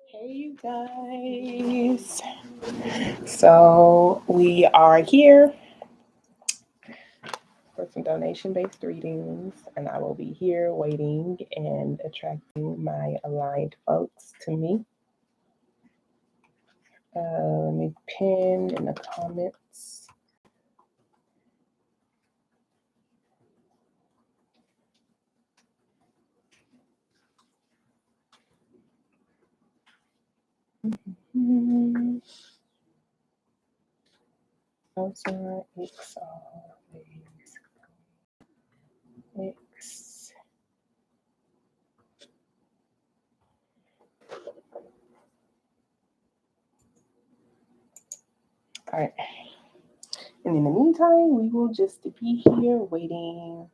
Hey, you guys. So we are here for some donation-based readings, and I will be here waiting and attracting my aligned folks to me. Let me pin in the comments. Those are X always X. All right. And in the meantime, we will just be here waiting.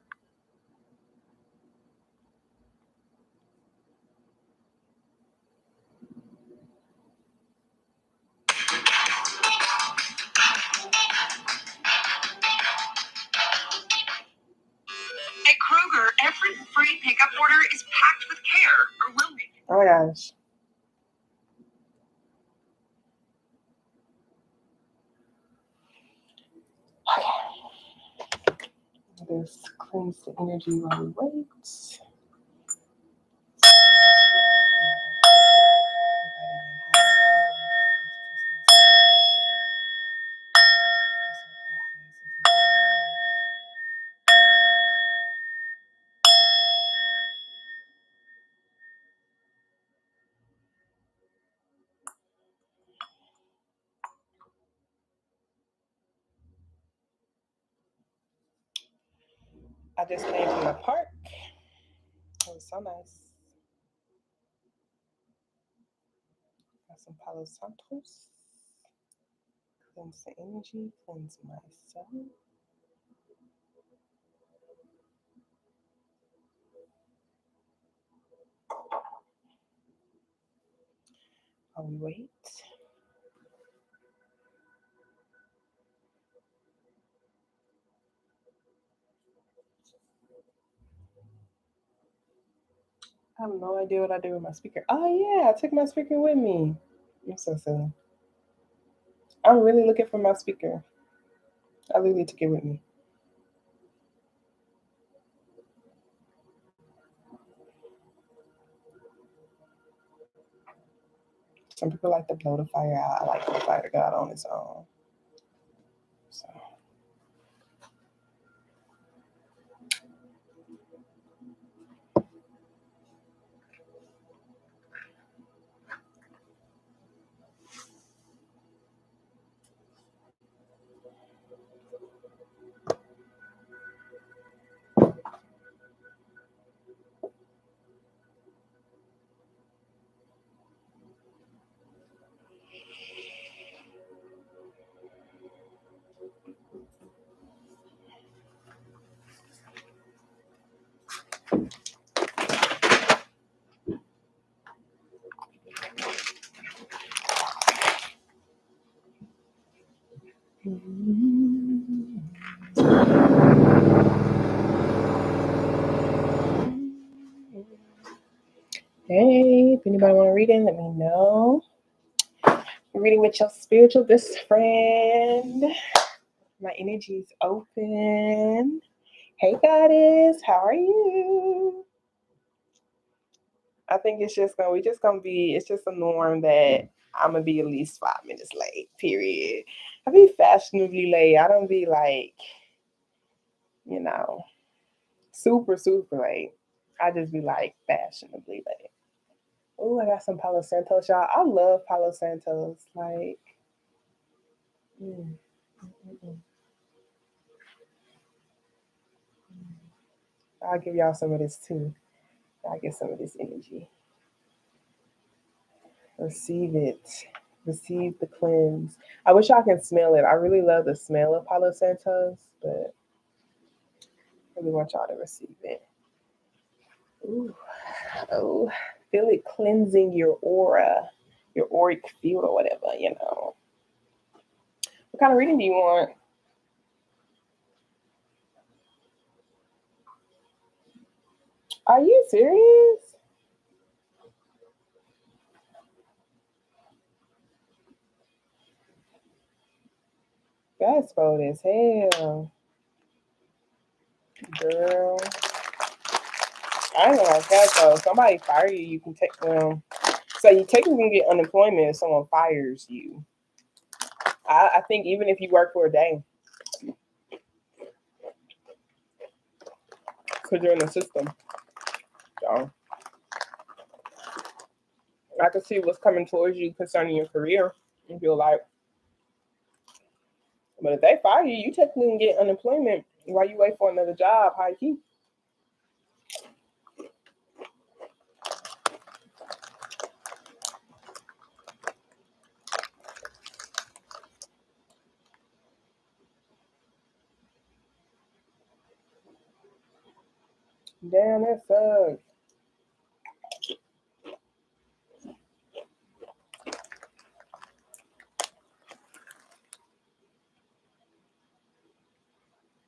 At Kroger, every free pickup order is packed with care or will be. Oh my gosh. Okay. This cleanse the energy while we wait. I just came from the park. It was so nice. Got some Palo Santos. Cleanse the energy, cleanse myself. While we wait. I have no idea what I did with my speaker. Oh yeah, I took my speaker with me. I'm so silly. I'm really looking for my speaker. I literally took it with me. Some people like to blow the fire out. I like the fire to God on its own. So. Hey, if anybody want to read it, let me know. You're reading with your spiritual best friend. My energy is open. Hey, goddess, how are you? I think it's just gonna be, it's just a norm that I'm gonna be at least 5 minutes late, period. I be fashionably late. I don't be like, super, super late. I just be like fashionably late. Oh, I got some Palo Santos, y'all. I love Palo Santos. Like, I'll give y'all some of this too. I'll get some of this energy. Receive it. Receive the cleanse. I wish y'all can smell it. I really love the smell of Palo Santos, but I really want y'all to receive it. Ooh. Oh, feel it cleansing your aura, your auric field or whatever, What kind of reading do you want? Are you serious? That's bold as hell. Girl. I ain't gonna catch though. Somebody fire you, you can take them. So you technically can get unemployment if someone fires you. I think even if you work for a day, because you're in the system. So I can see what's coming towards you concerning your career and feel like, but if they fire you, you technically can get unemployment while you wait for another job, high key. Damn, that sucks.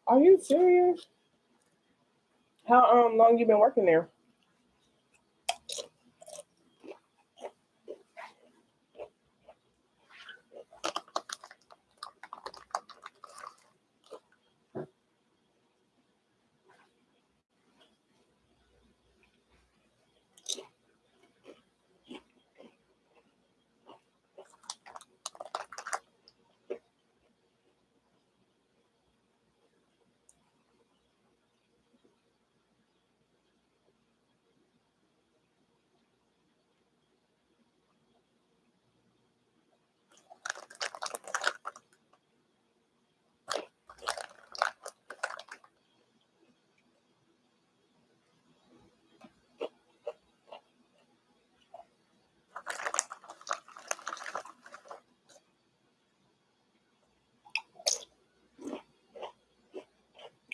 Are you serious? How long you been working there?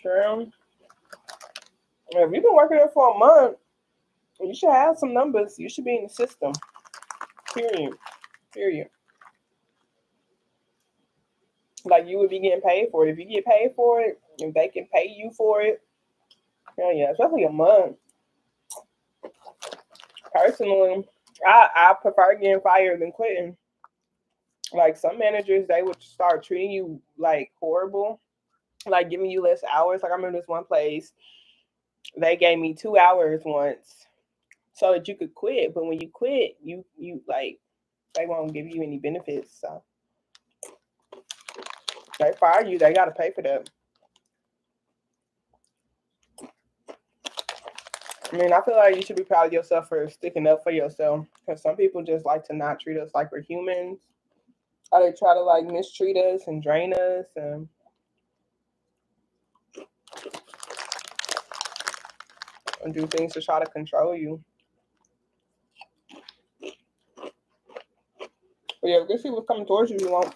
Girl, if you've been working there for a month, you should have some numbers. You should be in the system. Period. Period. Like you would be getting paid for it. If you get paid for it, if they can pay you for it, hell yeah, especially a month. Personally, I prefer getting fired than quitting. Like some managers, they would start treating you like horrible, like giving you less hours. Like I remember this one place, they gave me 2 hours once so that you could quit. But when you quit, you like they won't give you any benefits. So they fire you, they gotta pay for that. I mean, I feel like you should be proud of yourself for sticking up for yourself. Because some people just like to not treat us like we're humans. Or they try to like mistreat us and drain us and do things to try to control you. But yeah, let's see what's coming towards you. You want,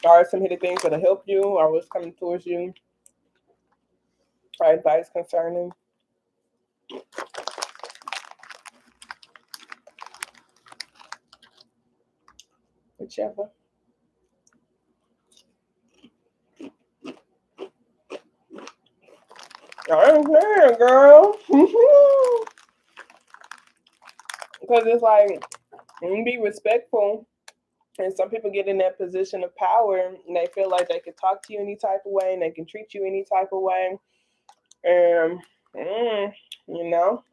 or some hidden things that'll help you, or what's coming towards you. Or advice concerning whichever. I'm saying, girl. Because it's like, you can be respectful. And some people get in that position of power and they feel like they can talk to you any type of way and they can treat you any type of way. And, you know,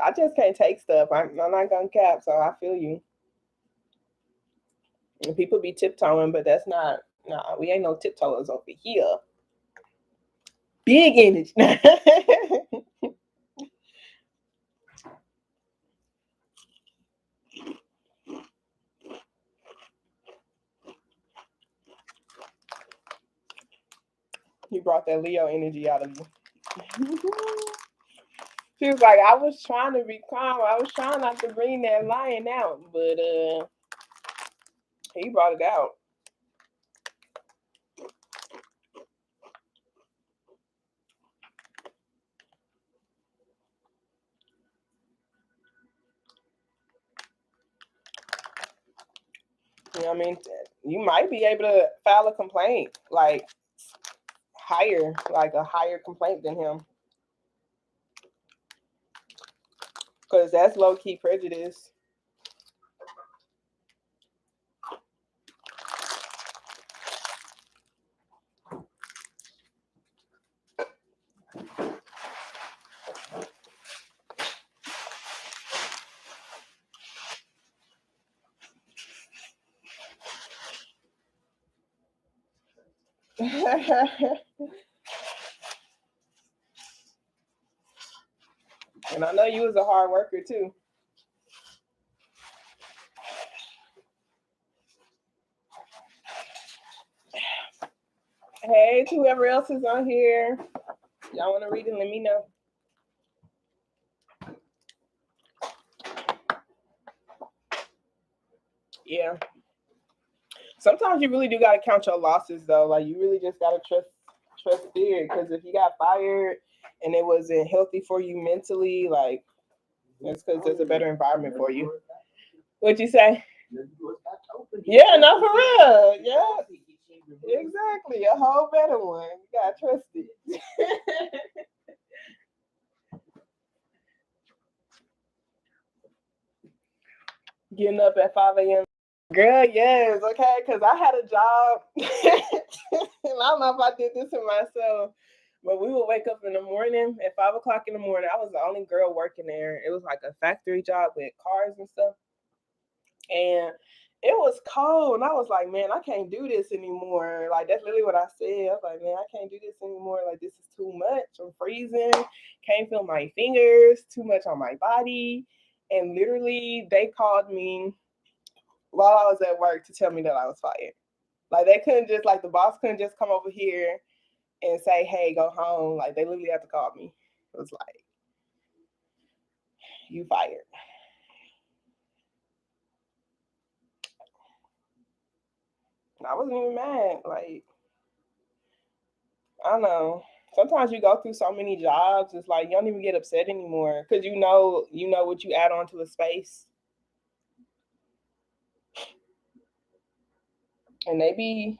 I just can't take stuff. I'm not going to cap, so I feel you. And people be tiptoeing, but that's not, nah, we ain't no tiptoers over here. Big energy. You brought that Leo energy out of you. She was like, I was trying to be calm. I was trying not to bring that lion out, but he brought it out. You know what I mean? You might be able to file a complaint, like higher, like a higher complaint than him. Because that's low key prejudice. And I know you was a hard worker too. Hey, to whoever else is on here, y'all want to read it? Let me know. Yeah. Sometimes you really do gotta count your losses though. Like you really just gotta trust spirit. Because if you got fired and it wasn't healthy for you mentally, like it's because there's a better environment for you. What'd you say? Yeah, no, for real. Yeah. Exactly. A whole better one. You gotta trust it. Getting up at 5 a.m. Girl, yes, okay, because I had a job, and I don't know if I did this to myself, but we would wake up in the morning at 5 o'clock in the morning. I was the only girl working there. It was like a factory job with cars and stuff, and it was cold, and I was like, man, I can't do this anymore. Like, that's literally what I said. I was like, man, I can't do this anymore. Like, this is too much. I'm freezing. Can't feel my fingers. Too much on my body. And literally, they called me while I was at work to tell me that I was fired. Like, they couldn't just, like, the boss couldn't just come over here and say, hey, go home. Like, they literally had to call me. It was like, you fired. I wasn't even mad. Like, I don't know. Sometimes you go through so many jobs, it's like you don't even get upset anymore because you know what you add on to the space. And they be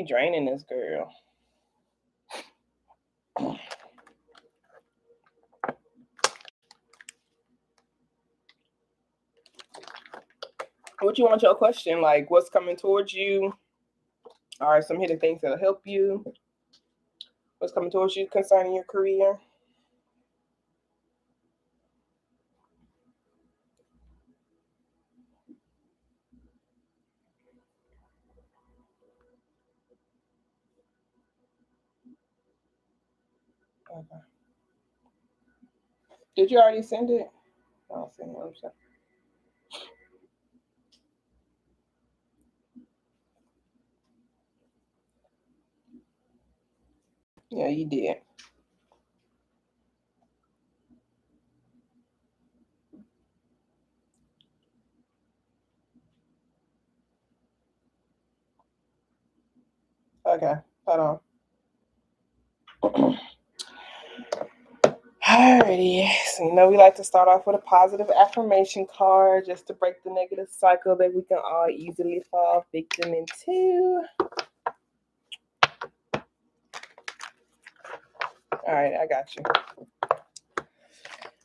draining this girl. What you want your question? Like, what's coming towards you? Are some hidden things that'll help you? What's coming towards you concerning your career? Okay. Did you already send it? I'll send it. Yeah, you did. Okay, hold on. Alrighty, so we like to start off with a positive affirmation card just to break the negative cycle that we can all easily fall victim into. Alright, I got you.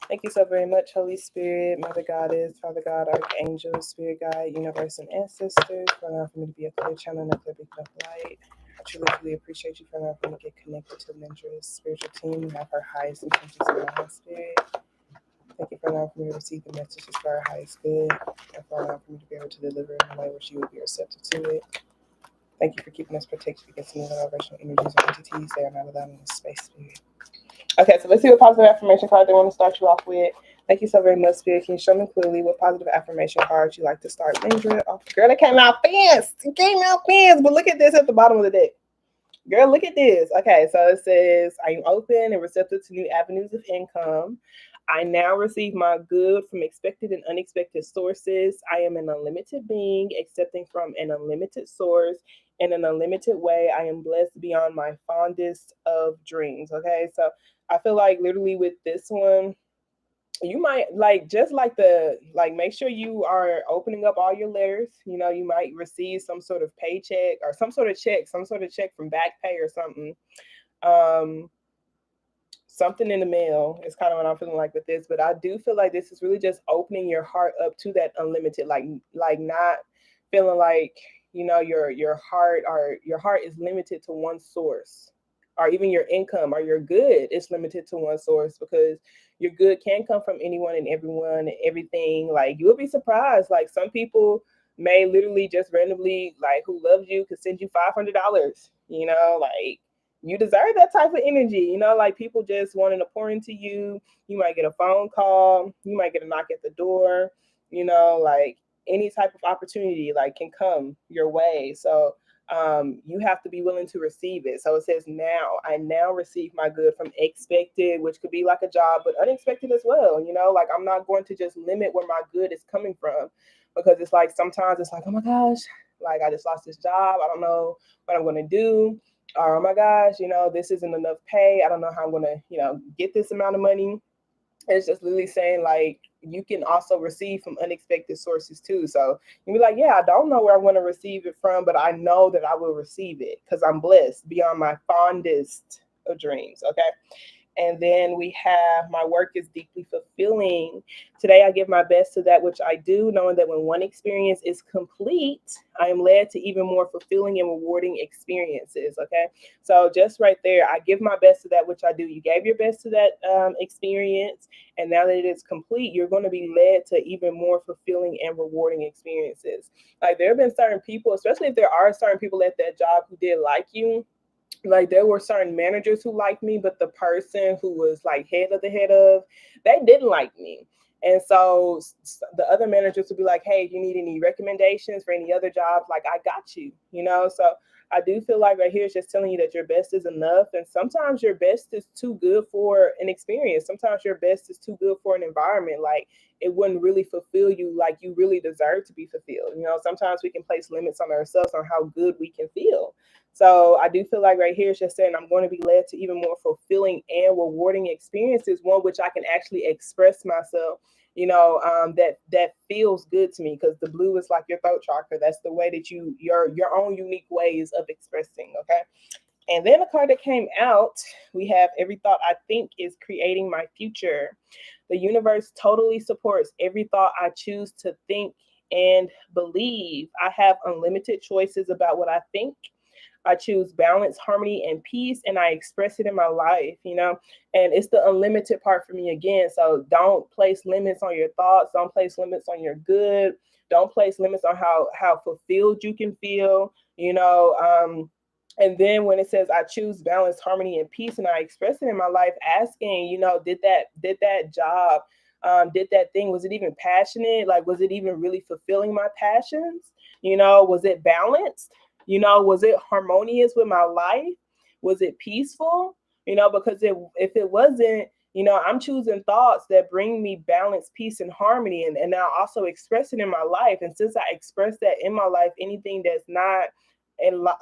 Thank you so very much, Holy Spirit, Mother Goddess, Father God, Archangel, Spirit Guide, Universe, and Ancestors, for allowing for me to be a clear channel and a clear beacon of light. I truly appreciate you for allowing me to get connected to Lindra's spiritual team and have her highest intentions in my spirit. Thank you for allowing me to receive the messages for our highest good and for allowing me to be able to deliver in a way where she will be receptive to it. Thank you for keeping us protected against any vibrational energies or entities that are not allowed in this space, Spirit. Okay, so let's see what positive affirmation card they want to start you off with. Thank you so very much, Spirit. Can you show me clearly what positive affirmation card you like to start Lindra off? Girl, it came out fast. It came out fast, but look at this at the bottom of the deck. Girl, look at this. Okay, so it says, I am open and receptive to new avenues of income. I now receive my good from expected and unexpected sources. I am an unlimited being, accepting from an unlimited source in an unlimited way. I am blessed beyond my fondest of dreams. Okay, so I feel like literally with this one, you might make sure you are opening up all your letters. You might receive some sort of paycheck or some sort of check from back pay or something. Something in the mail is kind of what I'm feeling like with this, but I do feel like this is really just opening your heart up to that unlimited, like not feeling like your heart is limited to one source, or even your income or your good is limited to one source, because your good can come from anyone and everyone and everything. Like, you'll be surprised. Like, some people may literally just randomly, like, who loves you could send you $500. You know, like, you deserve that type of energy. You know, like, people just wanting to pour into you. You might get a phone call. You might get a knock at the door. You know, like, any type of opportunity, like, can come your way. So you have to be willing to receive it. So it says, now I now receive my good from expected, which could be like a job, but unexpected as well. You know, like, I'm not going to just limit where my good is coming from, because it's like sometimes it's like, oh my gosh, like, I just lost this job. I don't know what I'm going to do. Or, oh my gosh, you know, this isn't enough pay. I don't know how I'm going to, you know, get this amount of money. It's just literally saying, like, you can also receive from unexpected sources too. So you be like, yeah, I don't know where I'm going to receive it from, but I know that I will receive it because I'm blessed beyond my fondest of dreams. Okay. And then we have, my work is deeply fulfilling. Today, I give my best to that which I do, knowing that when one experience is complete, I am led to even more fulfilling and rewarding experiences. Okay. So just right there, I give my best to that which I do. You gave your best to that experience. And now that it is complete, you're going to be led to even more fulfilling and rewarding experiences. Like, there have been certain people, especially if there are certain people at that job who did like you, like, there were certain managers who liked me, but the person who was like head of the head of, they didn't like me. And so the other managers would be like, hey, if you need any recommendations for any other jobs, like, I got you, you know? So I do feel like right here it's just telling you that your best is enough. And sometimes your best is too good for an experience. Sometimes your best is too good for an environment. Like, it wouldn't really fulfill you like you really deserve to be fulfilled. You know, sometimes we can place limits on ourselves on how good we can feel. So I do feel like right here it's just saying I'm going to be led to even more fulfilling and rewarding experiences, one which I can actually express myself, you know, that feels good to me, because the blue is like your throat chakra. That's the way that your own unique ways of expressing. Okay. And then a card that came out, we have, every thought I think is creating my future. The universe totally supports every thought I choose to think and believe. I have unlimited choices about what I think. I choose balance, harmony, and peace, and I express it in my life, you know? And it's the unlimited part for me again. So don't place limits on your thoughts. Don't place limits on your good. Don't place limits on how fulfilled you can feel, you know? And then when it says I choose balance, harmony, and peace, and I express it in my life, asking, you know, did that job, did that thing, was it even passionate? Like, was it even really fulfilling my passions? You know, was it balanced? You know, was it harmonious with my life? Was it peaceful? You know, because if it wasn't, you know, I'm choosing thoughts that bring me balance, peace, and harmony, and I also express it in my life. And since I express that in my life, anything that's not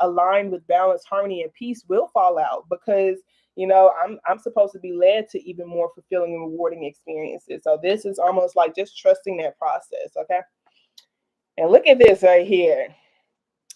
aligned with balance, harmony, and peace will fall out, because you know I'm supposed to be led to even more fulfilling and rewarding experiences. So this is almost like just trusting that process. Okay. And look at this right here.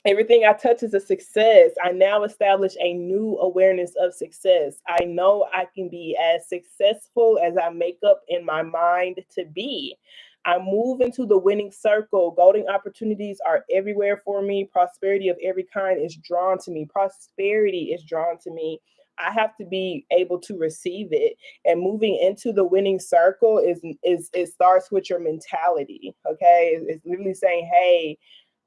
Everything I touch is a success. I now establish a new awareness of success. I know I can be as successful as I make up in my mind to be. I move into the winning circle. Golden opportunities are everywhere for me. Prosperity of every kind is drawn to me. Prosperity is drawn to me. I have to be able to receive it. And moving into the winning circle is it starts with your mentality. Okay. It's literally saying, hey,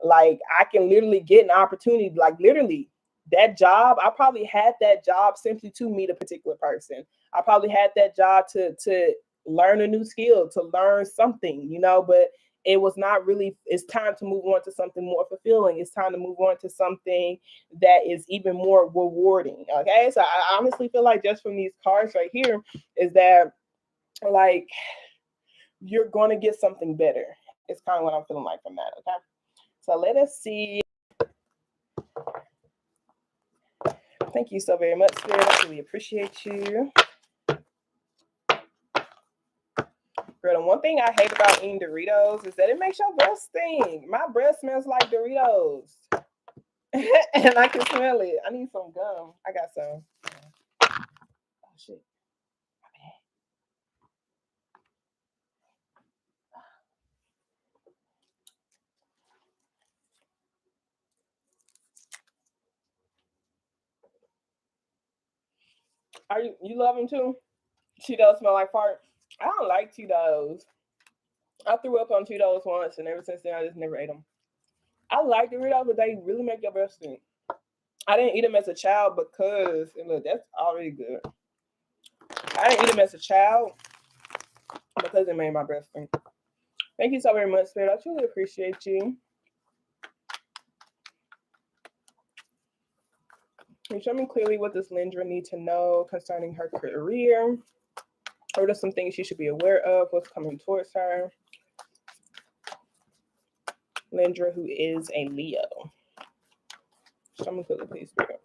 like, I can literally get an opportunity, like, literally that job. I probably had that job simply to meet a particular person. I probably had that job to learn a new skill, to learn something, you know, but it was not really, it's time to move on to something more fulfilling. It's time to move on to something that is even more rewarding. Okay. So I honestly feel like just from these cards right here is that, like, you're going to get something better. It's kind of what I'm feeling like from that. Okay. So let us see. Thank you so very much, Spirit. I really appreciate you. Girl, the one thing I hate about eating Doritos is that it makes your breath stink. My breath smells like Doritos. And I can smell it. I need some gum. I got some. Oh, shit. You love them too? Cheetos smell like fart. I don't like Cheetos. I threw up on Cheetos once, and ever since then, I just never ate them. I like Doritos, but they really make your breath stink. I didn't eat them as a child because, and look, that's already good. I didn't eat them as a child because it made my breath stink. Thank you so very much, Spirit. I truly appreciate you. You show me clearly what does Lindra need to know concerning her career. What are some things she should be aware of? What's coming towards her? Lindra, who is a Leo. Show me clearly, please, Spirit.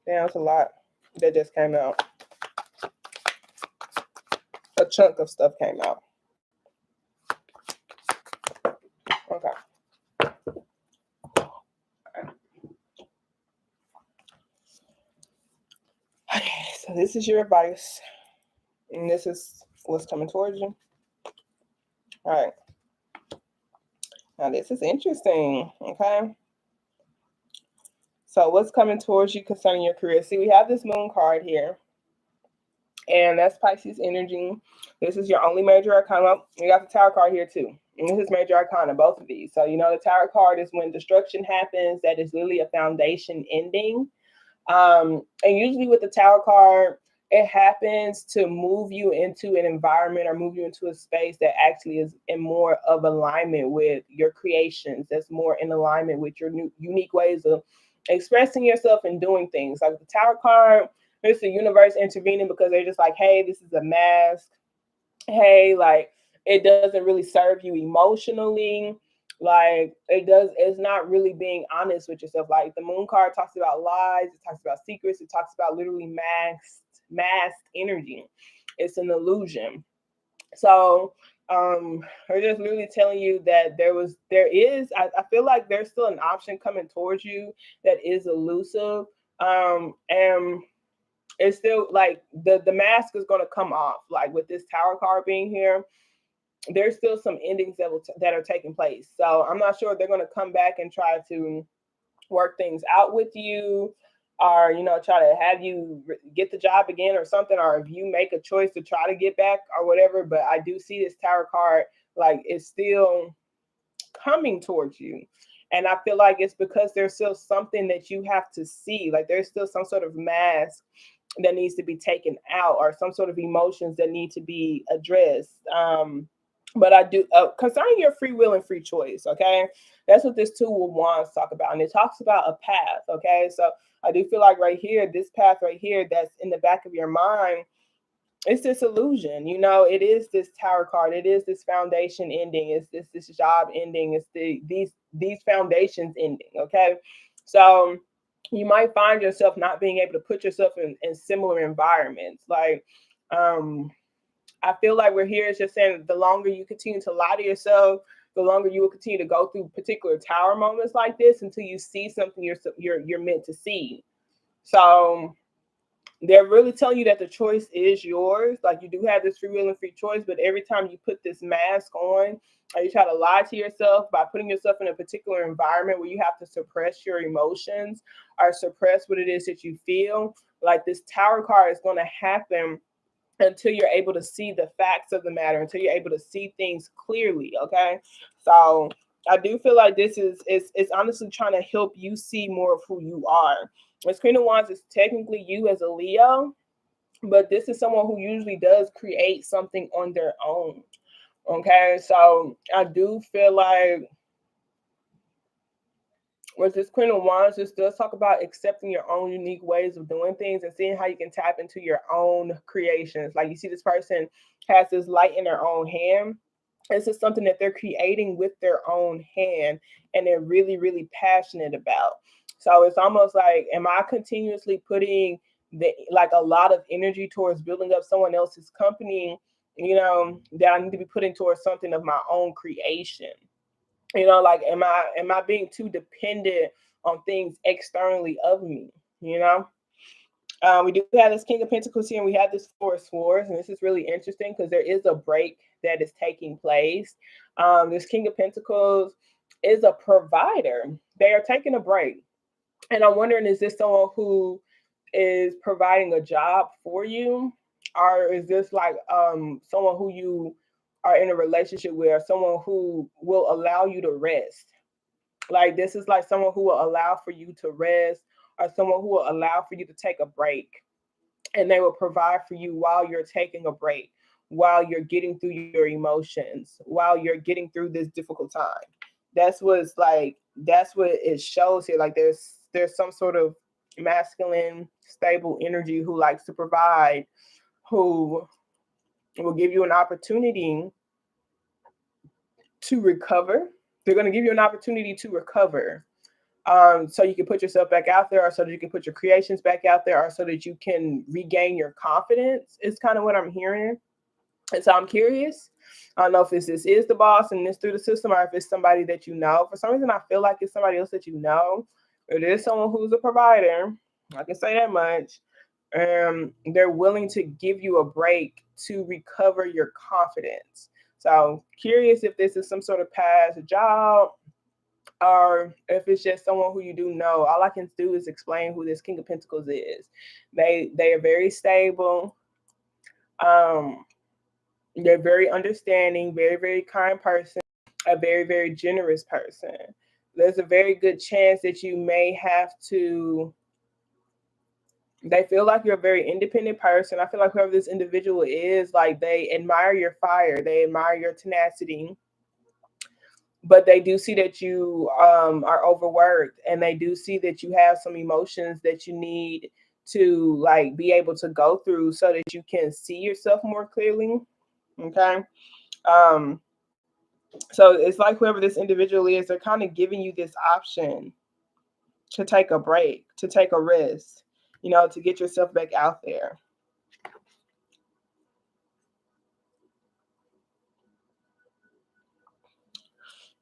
Damn, it's a lot that just came out. A chunk of stuff came out. Okay. Okay, so this is your advice. And this is what's coming towards you. All right. Now, this is interesting. Okay. So, what's coming towards you concerning your career? See, we have this moon card here. And that's Pisces energy. This is your only major arcana. You got the Tower card here too. And this is major arcana, both of these. So, you know, the Tower card is when destruction happens. That is literally a foundation ending. And usually with the Tower card, it happens to move you into an environment or move you into a space that actually is in more of alignment with your creations. That's more in alignment with your new unique ways of expressing yourself and doing things. Like the Tower card, it's the universe intervening because they're just like, hey, this is a mask. Hey, like it doesn't really serve you emotionally. Like it's not really being honest with yourself. Like the moon card talks about lies, it talks about secrets, it talks about literally masked energy. It's an illusion. So we're just literally telling you that I feel like there's still an option coming towards you that is elusive. And it's still like the mask is going to come off. Like with this Tower card being here, there's still some endings that are taking place. So I'm not sure if they're going to come back and try to work things out with you, or try to have you get the job again or something, or if you make a choice to try to get back or whatever. But I do see this Tower card like it's still coming towards you. And I feel like it's because there's still something that you have to see. Like there's still some sort of mask that needs to be taken out, or some sort of emotions that need to be addressed. But I do concerning your free will and free choice. Okay, that's what this Two of Wands talk about, and it talks about a path. Okay, so I do feel like right here, this path right here, that's in the back of your mind, it's this illusion. It is this Tower card. It is this foundation ending. It's this job ending. It's these foundations ending. Okay, so you might find yourself not being able to put yourself in similar environments. Like, I feel like we're here is just saying the longer you continue to lie to yourself, the longer you will continue to go through particular Tower moments like this until you see something you're meant to see. So they're really telling you that the choice is yours. Like you do have this free will and free choice, but every time you put this mask on, or you try to lie to yourself by putting yourself in a particular environment where you have to suppress your emotions or suppress what it is that you feel, like this Tower card is going to happen until you're able to see the facts of the matter, until you're able to see things clearly. Okay, so I do feel like this is honestly trying to help you see more of who you are. This Queen of Wands is technically you as a Leo, but this is someone who usually does create something on their own. Okay, so I do feel like with this Queen of Wands, this does talk about accepting your own unique ways of doing things and seeing how you can tap into your own creations. Like you see this person has this light in their own hand. This is something that they're creating with their own hand and they're really, really passionate about. So it's almost like, am I continuously putting like a lot of energy towards building up someone else's company, that I need to be putting towards something of my own creation? Like am I being too dependent on things externally of me? We do have this King of Pentacles here, and we have this Four of Swords, and this is really interesting because there is a break that is taking place. This King of Pentacles is a provider. They are taking a break, and I'm wondering, is this someone who is providing a job for you, or is this like someone who you are in a relationship with, or someone who will allow you to rest. Like, this is like someone who will allow for you to rest, or someone who will allow for you to take a break. And they will provide for you while you're taking a break, while you're getting through your emotions, while you're getting through this difficult time. That's what it shows here. Like, there's some sort of masculine, stable energy who likes to provide, who will give you an opportunity to recover. They're going to give you an opportunity to recover, so you can put yourself back out there, or so that you can put your creations back out there, or so that you can regain your confidence, is kind of what I'm hearing. And so I'm curious. I don't know if this is the boss and this through the system, or if it's somebody that you know. For some reason, I feel like it's somebody else that you know. It is someone who's a provider. I can say that much. They're willing to give you a break to recover your confidence. So curious if this is some sort of past job, or if it's just someone who you do know. All I can do is explain who this King of Pentacles is. They are very stable. They're very understanding, very, very kind person, a very, very generous person. There's a very good chance that you may have to. They feel like you're a very independent person. I feel like whoever this individual is, like, they admire your fire, they admire your tenacity, but they do see that you are overworked, and they do see that you have some emotions that you need to, like, be able to go through so that you can see yourself more clearly. Okay. um so it's like whoever this individual is, they're kind of giving you this option to take a break, to take a rest, to get yourself back out there.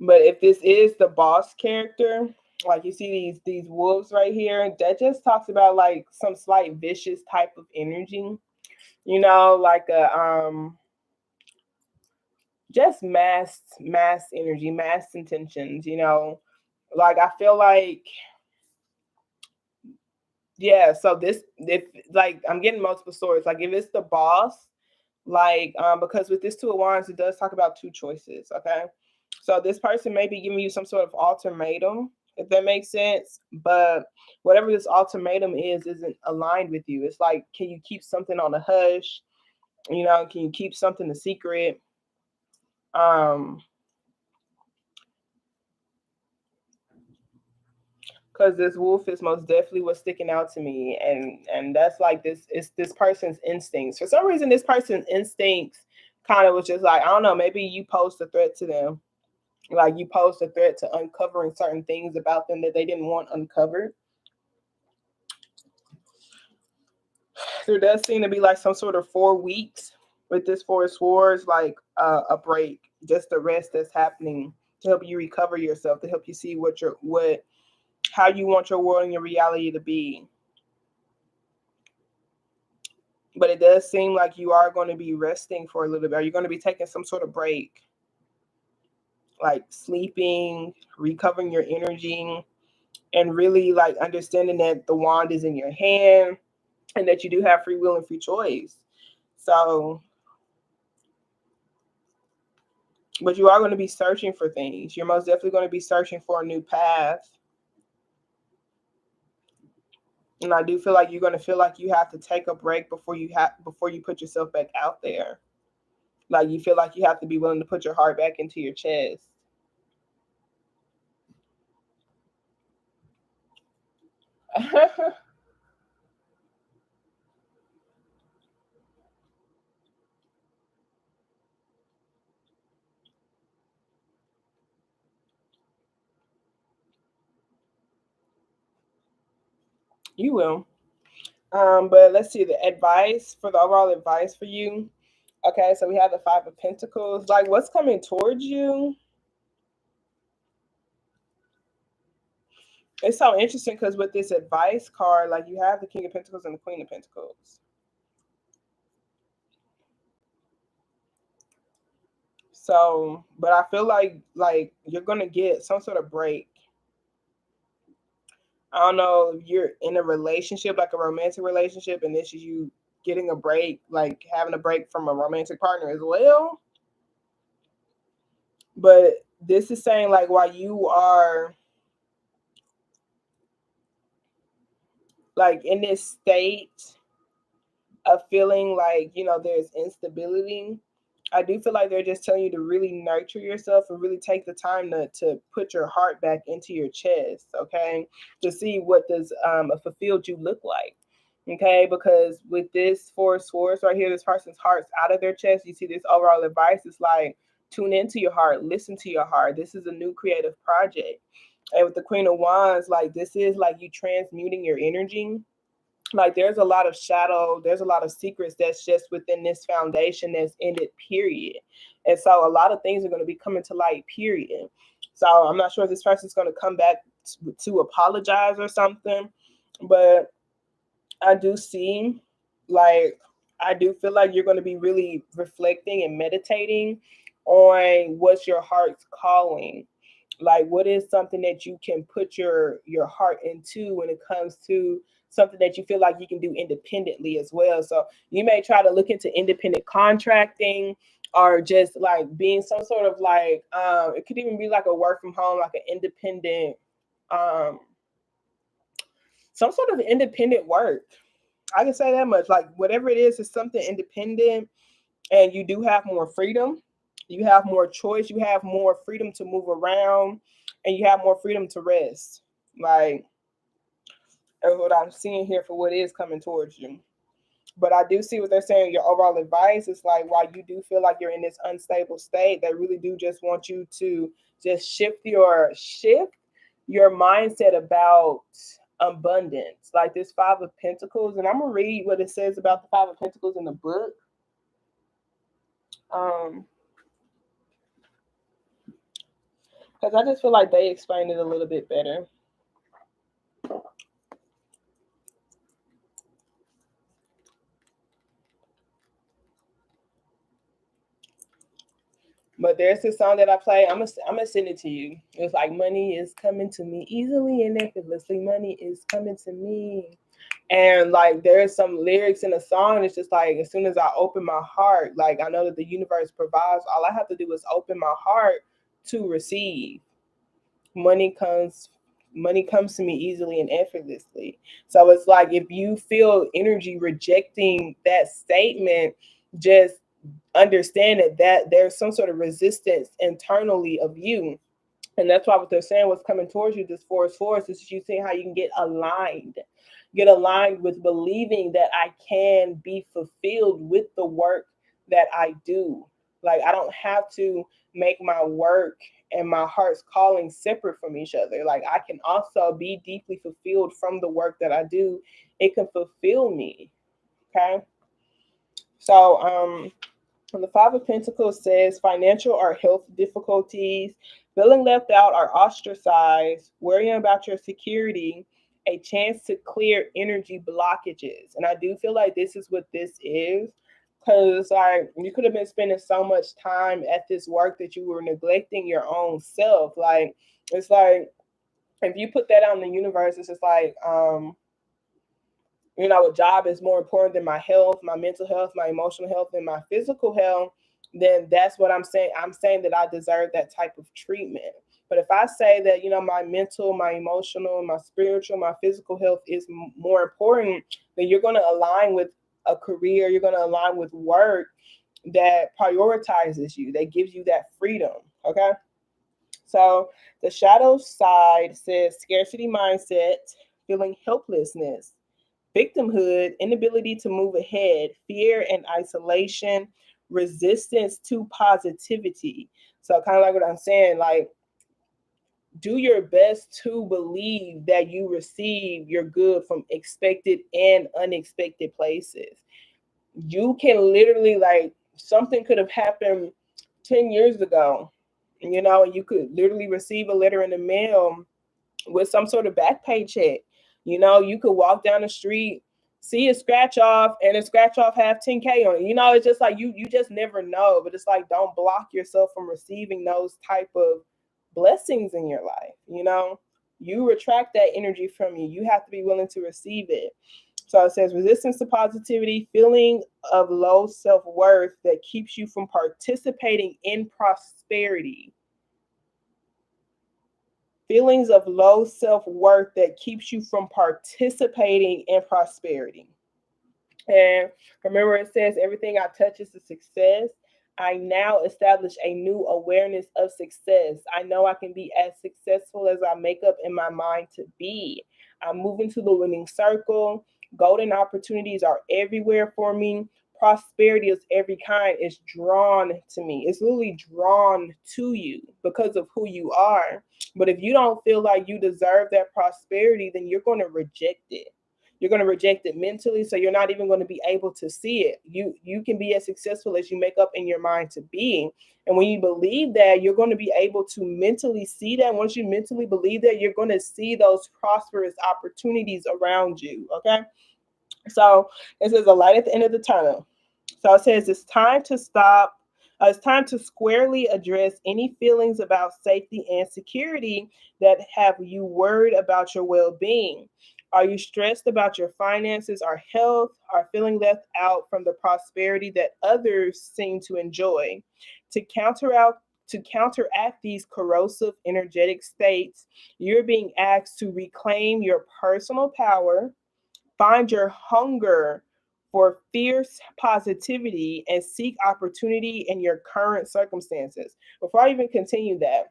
But if this is the boss character, like, you see these wolves right here, that just talks about like some slight vicious type of energy, like a just mass energy, mass intentions, like, I feel like, yeah. So this, if, like, I'm getting multiple stories, like, if it's the boss, like, because with this Two of Wands, it does talk about two choices. Okay, so this person may be giving you some sort of ultimatum, if that makes sense, but whatever this ultimatum is isn't aligned with you. It's like, can you keep something on a hush? Can you keep something a secret? Because this wolf is most definitely what's sticking out to me, and that's like, this is this person's instincts. For some reason, this person's instincts kind of was just like, I don't know, maybe you posed a threat to them, like, you posed a threat to uncovering certain things about them that they didn't want uncovered. There does seem to be like some sort of 4 weeks with this Four of Swords, like, a break, just a rest that's happening to help you recover yourself, to help you see how you want your world and your reality to be. But it does seem like you are going to be resting for a little bit. Are you going to be taking some sort of break, like sleeping, recovering your energy, and really, like, understanding that the wand is in your hand and that you do have free will and free choice. So, but you are going to be searching for things. You're most definitely going to be searching for a new path. And I do feel like you're going to feel like you have to take a break before you put yourself back out there. Like, you feel like you have to be willing to put your heart back into your chest. You will. But let's see the advice, for the overall advice for you. Okay, so we have the Five of Pentacles. Like, what's coming towards you? It's so interesting because with this advice card, like, you have the King of Pentacles and the Queen of Pentacles. So, but I feel like you're gonna get some sort of break. I don't know if you're in a relationship, like a romantic relationship, and this is you getting a break, like having a break from a romantic partner as well. But this is saying like while you are like in this state of feeling like, you know, there's instability, I do feel like they're just telling you to really nurture yourself and really take the time to put your heart back into your chest, okay? To see what does a fulfilled you look like, okay? Because with this Four of Swords right here, this person's heart's out of their chest. You see this overall advice is like, tune into your heart, listen to your heart. This is a new creative project. And with the Queen of Wands, like this is like you transmuting your energy. Like there's a lot of shadow, there's a lot of secrets that's just within this foundation that's ended, period. And so a lot of things are going to be coming to light, period. So I'm not sure if this person's going to come back to apologize or something, but I do see, like, I do feel like you're going to be really reflecting and meditating on what's your heart's calling. Like, what is something that you can put your heart into when it comes to something that you feel like you can do independently as well. So you may try to look into independent contracting, or just like being some sort of like it could even be like a work from home, like an independent um some sort of independent work. I can say that much. Like whatever it is something independent, and you do have more freedom. You have more choice. You have more freedom to move around, and you have more freedom to rest. Like that's what I'm seeing here for what is coming towards you. But I do see what they're saying. Your overall advice is like, while you do feel like you're in this unstable state, they really do just want you to just shift your mindset about abundance. Like this Five of Pentacles, and I'm gonna read what it says about the Five of Pentacles in the book. Um, because I just feel like they explained it a little bit better. But there's this song that I play. I'm gonna send it to you. It's like money is coming to me easily and effortlessly. Money is coming to me. And like there's some lyrics in the song. It's just like as soon as I open my heart, like I know that the universe provides. All I have to do is open my heart to receive. Money comes money comes to me easily and effortlessly. So it's like if you feel energy rejecting that statement, just understand that there's some sort of resistance internally of you. And that's why what they're saying, what's coming towards you, this force is you seeing how you can get aligned with believing that I can be fulfilled with the work that I do. Like I don't have to make my work and my heart's calling separate from each other. Like I can also be deeply fulfilled from the work that I do. It can fulfill me. Okay. So the Five of Pentacles says financial or health difficulties, feeling left out or ostracized, worrying about your security, a chance to clear energy blockages. And I do feel like this is what this is. Because like you could have been spending so much time at this work that you were neglecting your own self. Like it's like if you put that out in the universe, it's just like you know, a job is more important than my health, my mental health, my emotional health, and my physical health, then that's what I'm saying. I'm saying that I deserve that type of treatment. But if I say that, you know, my mental, my emotional, my spiritual, my physical health is more important, then you're going to align with a career, you're going to align with work that prioritizes you, that gives you that freedom. Okay. So the shadow side says scarcity mindset, feeling helplessness, victimhood, inability to move ahead, fear and isolation, resistance to positivity. So, kind of like what I'm saying, like, do your best to believe that you receive your good from expected and unexpected places. You can literally, like, something could have happened 10 years ago, you know, and you could literally receive a letter in the mail with some sort of back paycheck. You know, you could walk down the street, see a scratch off, and a scratch off have 10K on it. You know, it's just like you just never know. But it's like don't block yourself from receiving those type of blessings in your life. You know, you retract that energy from you. You have to be willing to receive it. So it says resistance to positivity, feeling of low self-worth that keeps you from participating in prosperity. feelings of low self-worth that keeps you from participating in prosperity. And remember, it says everything I touch is a success. I now establish a new awareness of success. I know I can be as successful as I make up in my mind to be. I'm moving to the winning circle. Golden opportunities are everywhere for me. Prosperity of every kind is drawn to me. It's literally drawn to you because of who you are. But if you don't feel like you deserve that prosperity, then you're going to reject it. You're going to reject it mentally, so you're not even going to be able to see it. You can be as successful as you make up in your mind to be. And when you believe that, you're going to be able to mentally see that. Once you mentally believe that, you're going to see those prosperous opportunities around you. Okay. So it says a light at the end of the tunnel. So it says it's time to stop. It's time to squarely address any feelings about safety and security that have you worried about your well-being. Are you stressed about your finances or health? Are feeling left out from the prosperity that others seem to enjoy? To counteract these corrosive energetic states, you're being asked to reclaim your personal power. Find your hunger for fierce positivity and seek opportunity in your current circumstances. Before I even continue that,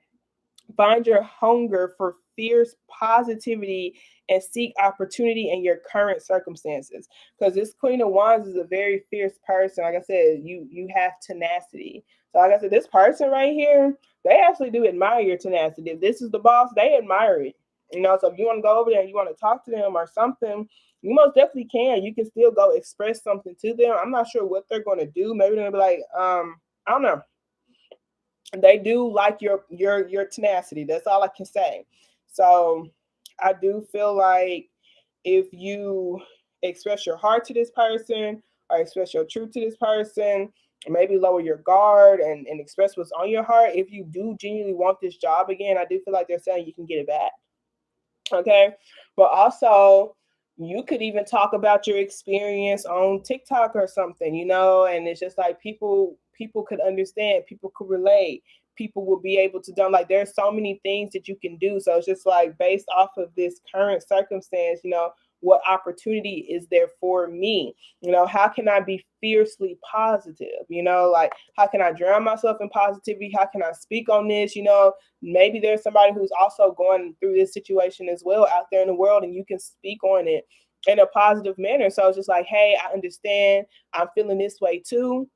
find your hunger for fierce positivity and seek opportunity in your current circumstances. Because this Queen of Wands is a very fierce person. Like I said, you have tenacity. So like I said, this person right here, they actually do admire your tenacity. If this is the boss, they admire it. So if you want to go over there and you want to talk to them or something, you most definitely can. You can still go express something to them. I'm not sure what they're going to do. Maybe they're going to be like, I don't know. They do like your tenacity. That's all I can say. So I do feel like if you express your heart to this person or express your truth to this person, maybe lower your guard and express what's on your heart. If you do genuinely want this job again, I do feel like they're saying you can get it back. Okay. But also, you could even talk about your experience on TikTok or something, and it's just like people could understand, people could relate, people will be able to do, like, there's so many things that you can do. So it's just like, based off of this current circumstance, what opportunity is there for me? How can I be fiercely positive? Like, how can I drown myself in positivity? How can I speak on this? Maybe there's somebody who's also going through this situation as well out there in the world, and you can speak on it in a positive manner. So it's just like, hey, I understand. I'm feeling this way too.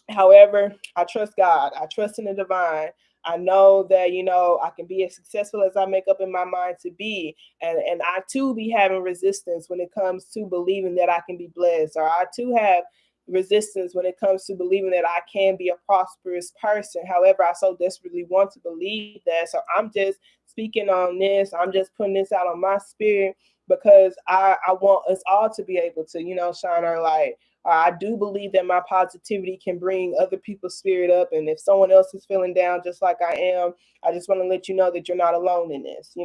However, I trust God. I trust in the divine. I know that, I can be as successful as I make up in my mind to be. And I too be having resistance when it comes to believing that I can be blessed. Or I too have resistance when it comes to believing that I can be a prosperous person. However, I so desperately want to believe that. So I'm just speaking on this. I'm just putting this out on my spirit because I want us all to be able to, shine our light. I do believe that my positivity can bring other people's spirit up. And if someone else is feeling down just like I am, I just want to let you know that you're not alone in this,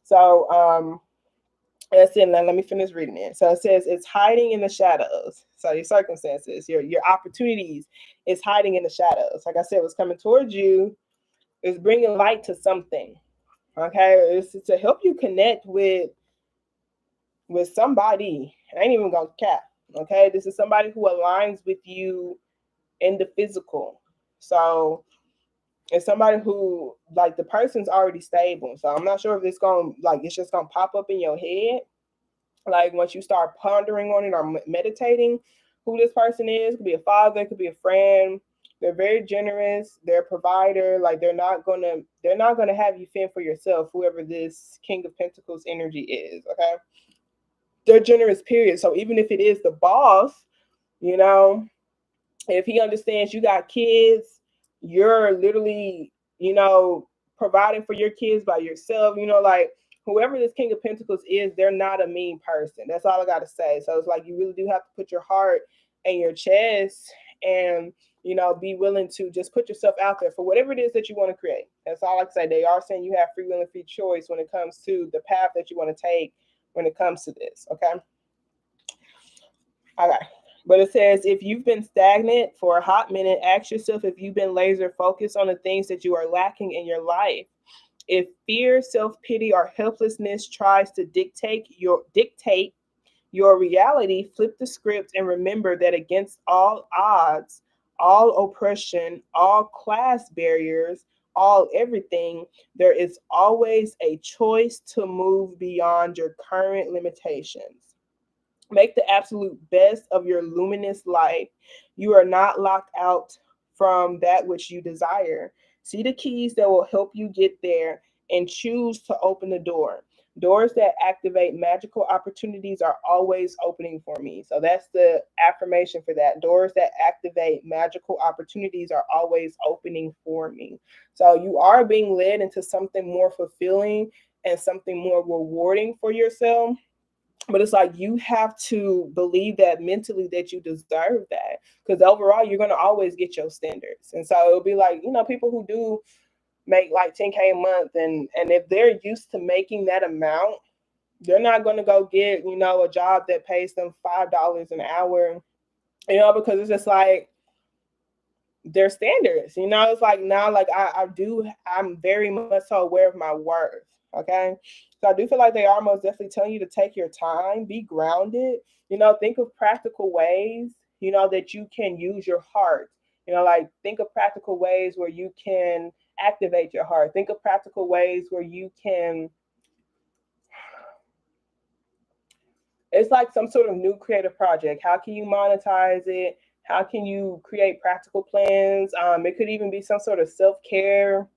So that's it. Now let me finish reading it. So it says it's hiding in the shadows. So your circumstances, your opportunities is hiding in the shadows. Like I said, what's coming towards you is bringing light to something. Okay, it's to help you connect with somebody. I ain't even gonna cap. Okay, this is somebody who aligns with you in the physical. So it's somebody who, like, the person's already stable. So I'm not sure if it's just gonna pop up in your head. Like, once you start pondering on it or meditating, who this person is. It could be a father, it could be a friend. They're very generous. They're a provider. Like, they're not gonna have you fend for yourself. Whoever this King of Pentacles energy is, okay. They're generous, period. So even if it is the boss, if he understands you got kids, you're literally, providing for your kids by yourself, like, whoever this King of Pentacles is, they're not a mean person. That's all I got to say. So it's like, you really do have to put your heart in your chest and, be willing to just put yourself out there for whatever it is that you want to create. That's all I can say. They are saying you have free will and free choice when it comes to the path that you want to take when it comes to this. Okay. Okay. But it says, if you've been stagnant for a hot minute, ask yourself if you've been laser focused on the things that you are lacking in your life. If fear, self-pity, or helplessness tries to dictate your reality, flip the script and remember that against all odds, all oppression, all class barriers, all everything, there is always a choice to move beyond your current limitations. Make the absolute best of your luminous life. You are not locked out from that which you desire. See the keys that will help you get there and choose to open the door. Doors that activate magical opportunities are always opening for me. So that's the affirmation for that. Doors that activate magical opportunities are always opening for me. So you are being led into something more fulfilling and something more rewarding for yourself, but it's like you have to believe that mentally that you deserve that, because overall you're going to always get your standards. And so it'll be like, people who do make like 10K a month, and if they're used to making that amount, they're not going to go get a job that pays them $5 an hour, because it's just like their standards. It's like now, like I'm very much so aware of my worth. Okay. So I do feel like they are most definitely telling you to take your time, be grounded, think of practical ways, that you can use your heart. Like think of practical ways where you can activate your heart. Think of practical ways where you can, it's like some sort of new creative project. How can you monetize it? How can you create practical plans? It could even be some sort of self-care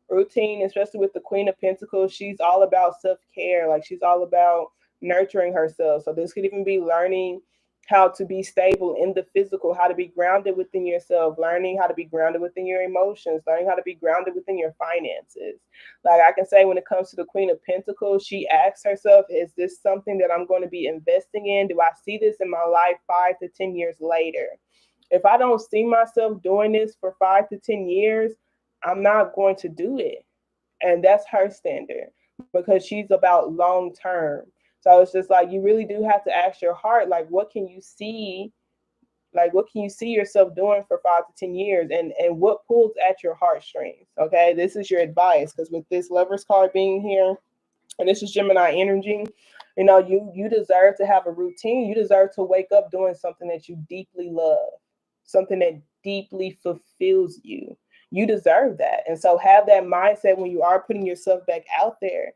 routine, especially with the Queen of Pentacles. She's all about self-care. Like she's all about nurturing herself. So this could even be learning how to be stable in the physical, how to be grounded within yourself, learning how to be grounded within your emotions, learning how to be grounded within your finances. Like I can say, when it comes to the Queen of Pentacles, she asks herself, is this something that I'm going to be investing in? Do I see this in my life 5 to 10 years later? If I don't see myself doing this for 5 to 10 years, I'm not going to do it. And that's her standard, because she's about long term. So it's just like you really do have to ask your heart, like, what can you see? Like, what can you see yourself doing for 5 to 10 years, and what pulls at your heartstrings? Okay, this is your advice, because with this Lovers card being here, and this is Gemini energy, you deserve to have a routine. You deserve to wake up doing something that you deeply love, something that deeply fulfills you. You deserve that. And so have that mindset when you are putting yourself back out there.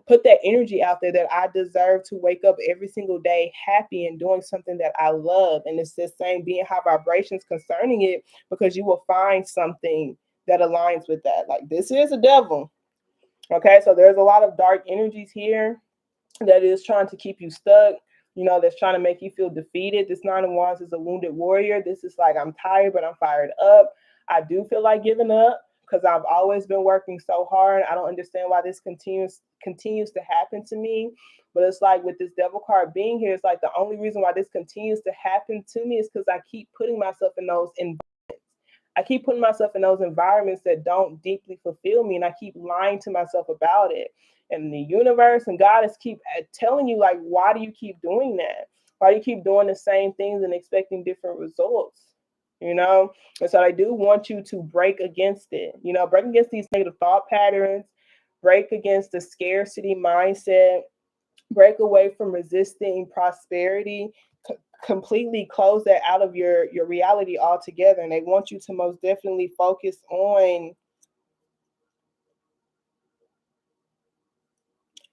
Put that energy out there that I deserve to wake up every single day happy and doing something that I love. And it's the same, being high vibrations concerning it, because you will find something that aligns with that. Like, this is a devil. Okay, so there's a lot of dark energies here that is trying to keep you stuck, that's trying to make you feel defeated. This Nine of Wands is a wounded warrior. This is like, I'm tired, but I'm fired up. I do feel like giving up, because I've always been working so hard. I don't understand why this continues to happen to me. But it's like with this Devil card being here, it's like the only reason why this continues to happen to me is because I keep putting myself in those environments that don't deeply fulfill me, and I keep lying to myself about it. And the universe and God is keep telling you, like, why do you keep doing that? Why do you keep doing the same things and expecting different results? And so I do want you to break against it. Break against these negative thought patterns, break against the scarcity mindset, break away from resisting prosperity, completely close that out of your reality altogether. And they want you to most definitely focus on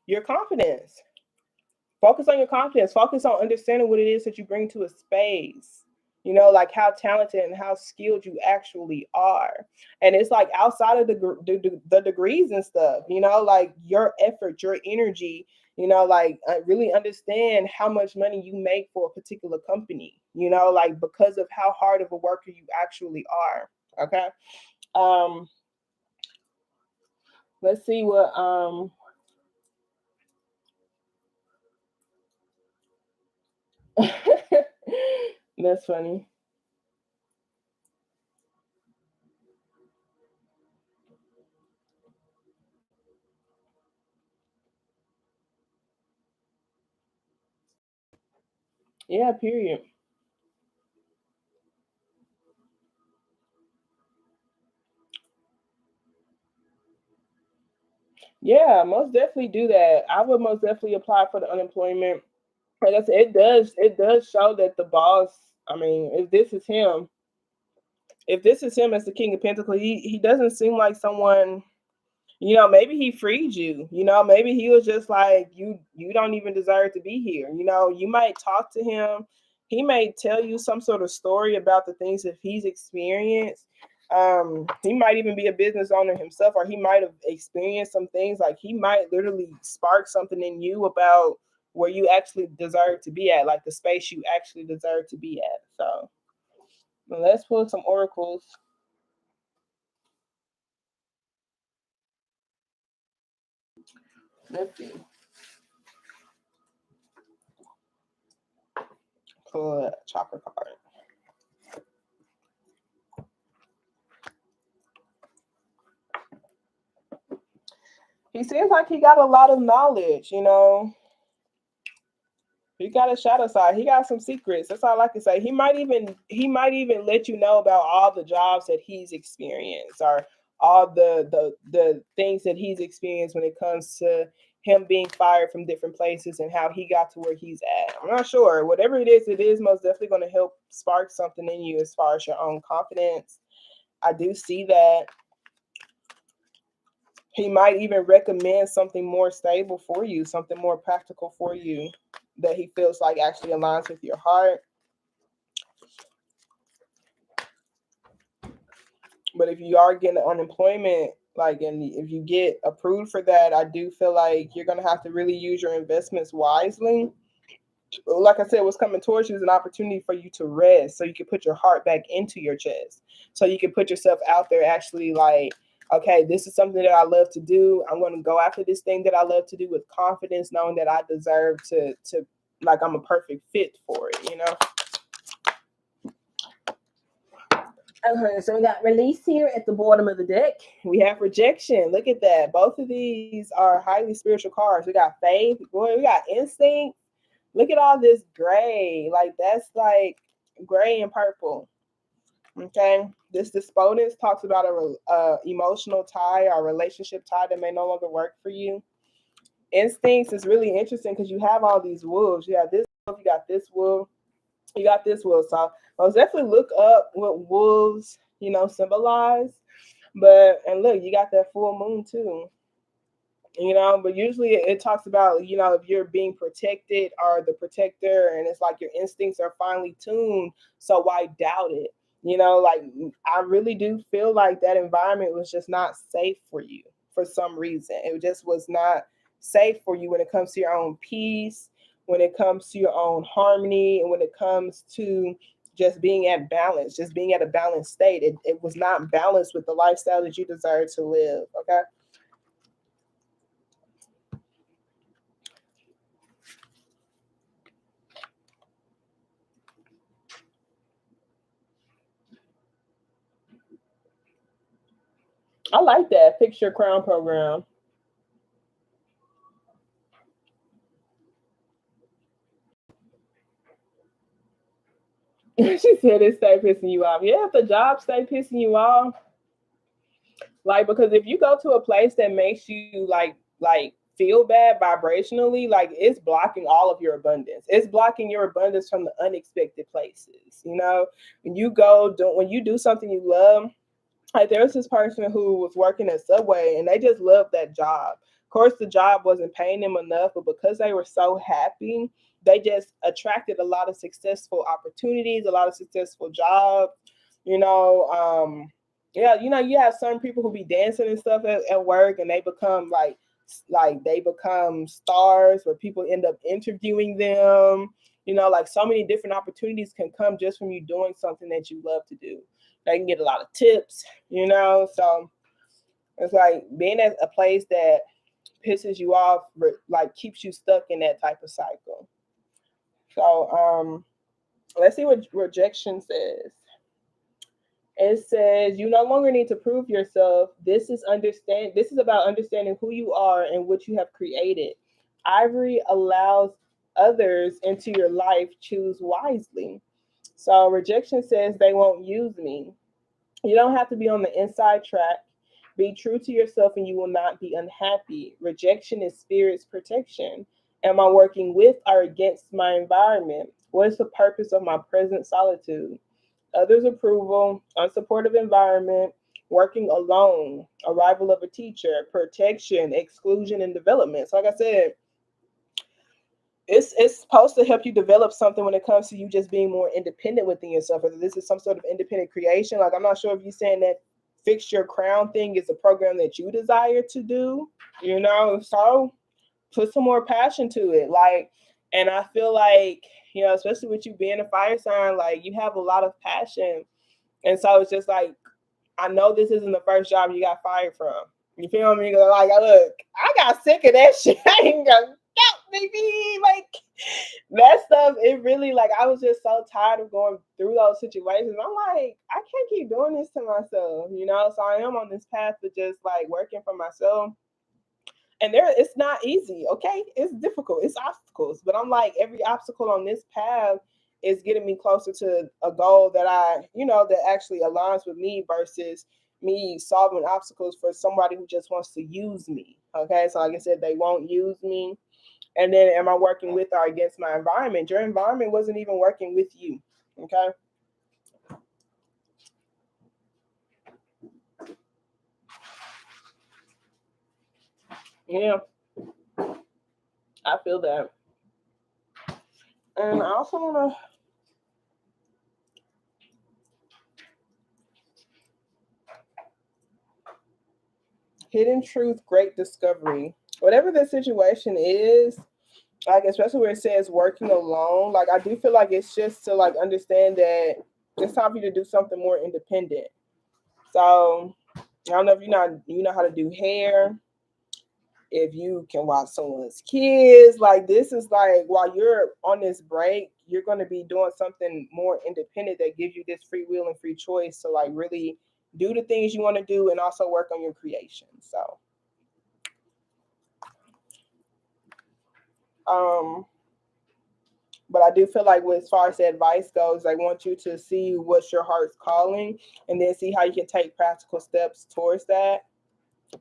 your confidence. Focus on your confidence. Focus on understanding what it is that you bring to a space. Like how talented and how skilled you actually are. And it's like outside of the degrees and stuff, like your effort, your energy, like really understand how much money you make for a particular company, like because of how hard of a worker you actually are. Okay. Um, let's see what that's funny. Yeah, period. Yeah, most definitely do that. I would most definitely apply for the unemployment. Like I said, it does show that the boss, I mean, if this is him as the King of Pentacles, he doesn't seem like someone, maybe he freed you. Maybe he was just like, you don't even deserve to be here. You might talk to him. He may tell you some sort of story about the things that he's experienced. He might even be a business owner himself, or he might have experienced some things. Like he might literally spark something in you about where you actually deserve to be at, like the space you actually deserve to be at. So let's pull some oracles. Let's see. Pull a chopper card. He seems like he got a lot of knowledge, He got a shadow side. He got some secrets. That's all I can say. He might even let you know about all the jobs that he's experienced, or all the things that he's experienced when it comes to him being fired from different places and how he got to where he's at. I'm not sure. Whatever it is most definitely going to help spark something in you as far as your own confidence. I do see that. He might even recommend something more stable for you, something more practical for you that he feels like actually aligns with your heart. But if you are getting unemployment, and if you get approved for that, I do feel like you're going to have to really use your investments wisely. Like I said, what's coming towards you is an opportunity for you to rest, so you can put your heart back into your chest, so you can put yourself out there actually, like, okay, this is something that I love to do. I'm going to go after this thing that I love to do with confidence, knowing that I deserve to like, I'm a perfect fit for it. Okay, so we got release here at the bottom of the deck. We have rejection. Look at that. Both of these are highly spiritual cards. We got faith. Boy, we got instinct. Look at all this gray. Like, that's like gray and purple. Okay. This desponence talks about a emotional tie or relationship tie that may no longer work for you. Instincts is really interesting because you have all these wolves. You have this wolf, you got this wolf, you got this wolf. So most definitely look up what wolves, symbolize. And look, you got that full moon too. But usually it talks about, if you're being protected or the protector, and it's like your instincts are finely tuned, so why doubt it? Like, I really do feel like that environment was just not safe for you for some reason. It just was not safe for you when it comes to your own peace, when it comes to your own harmony, and when it comes to just being at balance, just being at a balanced state. It was not balanced with the lifestyle that you desire to live. Okay. I like that. Fix Your Crown program. She said it stay pissing you off. Yeah, if the job stay pissing you off, like, because if you go to a place that makes you like feel bad vibrationally, like, it's blocking all of your abundance. It's blocking your abundance from the unexpected places. When you do something you love, like, there was this person who was working at Subway and they just loved that job. Of course, the job wasn't paying them enough, but because they were so happy, they just attracted a lot of successful opportunities, a lot of successful jobs. You know, yeah, you have some people who be dancing and stuff at work, and they become they become stars where people end up interviewing them. Like, so many different opportunities can come just from you doing something that you love to do. They can get a lot of tips, so it's like being at a place that pisses you off, like, keeps you stuck in that type of cycle. So let's see what rejection says. It says you no longer need to prove yourself. This is about understanding who you are and what you have created. Ivory allows others into your life. Choose wisely. So rejection says they won't use me. You don't have to be on the inside track. Be true to yourself and you will not be unhappy. Rejection is spirit's protection. Am I working with or against my environment? What is the purpose of my present solitude? Others' approval, unsupportive environment, working alone, arrival of a teacher, protection, exclusion, and development. So, like I said, it's supposed to help you develop something when it comes to you just being more independent within yourself. Whether this is some sort of independent creation, like I'm not sure if you're saying that fix your crown thing is a program that you desire to do, so put some more passion to it. Like, and I feel like, especially with you being a fire sign, like you have a lot of passion. And so it's just like, I know this isn't the first job you got fired from. You feel me? Like, look, I got sick of that shit. I ain't gonna doubt, baby. Like, that stuff, it really, like, I was just so tired of going through those situations. I'm like, I can't keep doing this to myself, So I am on this path to just, like, working for myself. And it's not easy, okay? It's difficult. It's obstacles. But I'm like, every obstacle on this path is getting me closer to a goal that that actually aligns with me versus me solving obstacles for somebody who just wants to use me. Okay. So like I said, they won't use me. And then am I working with or against my environment? Your environment wasn't even working with you. Okay. Yeah, I feel that. And I also want to hidden truth, great discovery. Whatever the situation is, like especially where it says working alone, like I do feel like it's just to like understand that it's time for you to do something more independent. So I don't know if you know how to do hair, if you can watch someone's kids. Like this is like while you're on this break, you're gonna be doing something more independent that gives you this free will and free choice to like really do the things you want to do and also work on your creation. So um but I do feel like as far as the advice goes, I want you to see what's your heart's calling and then see how you can take practical steps towards that.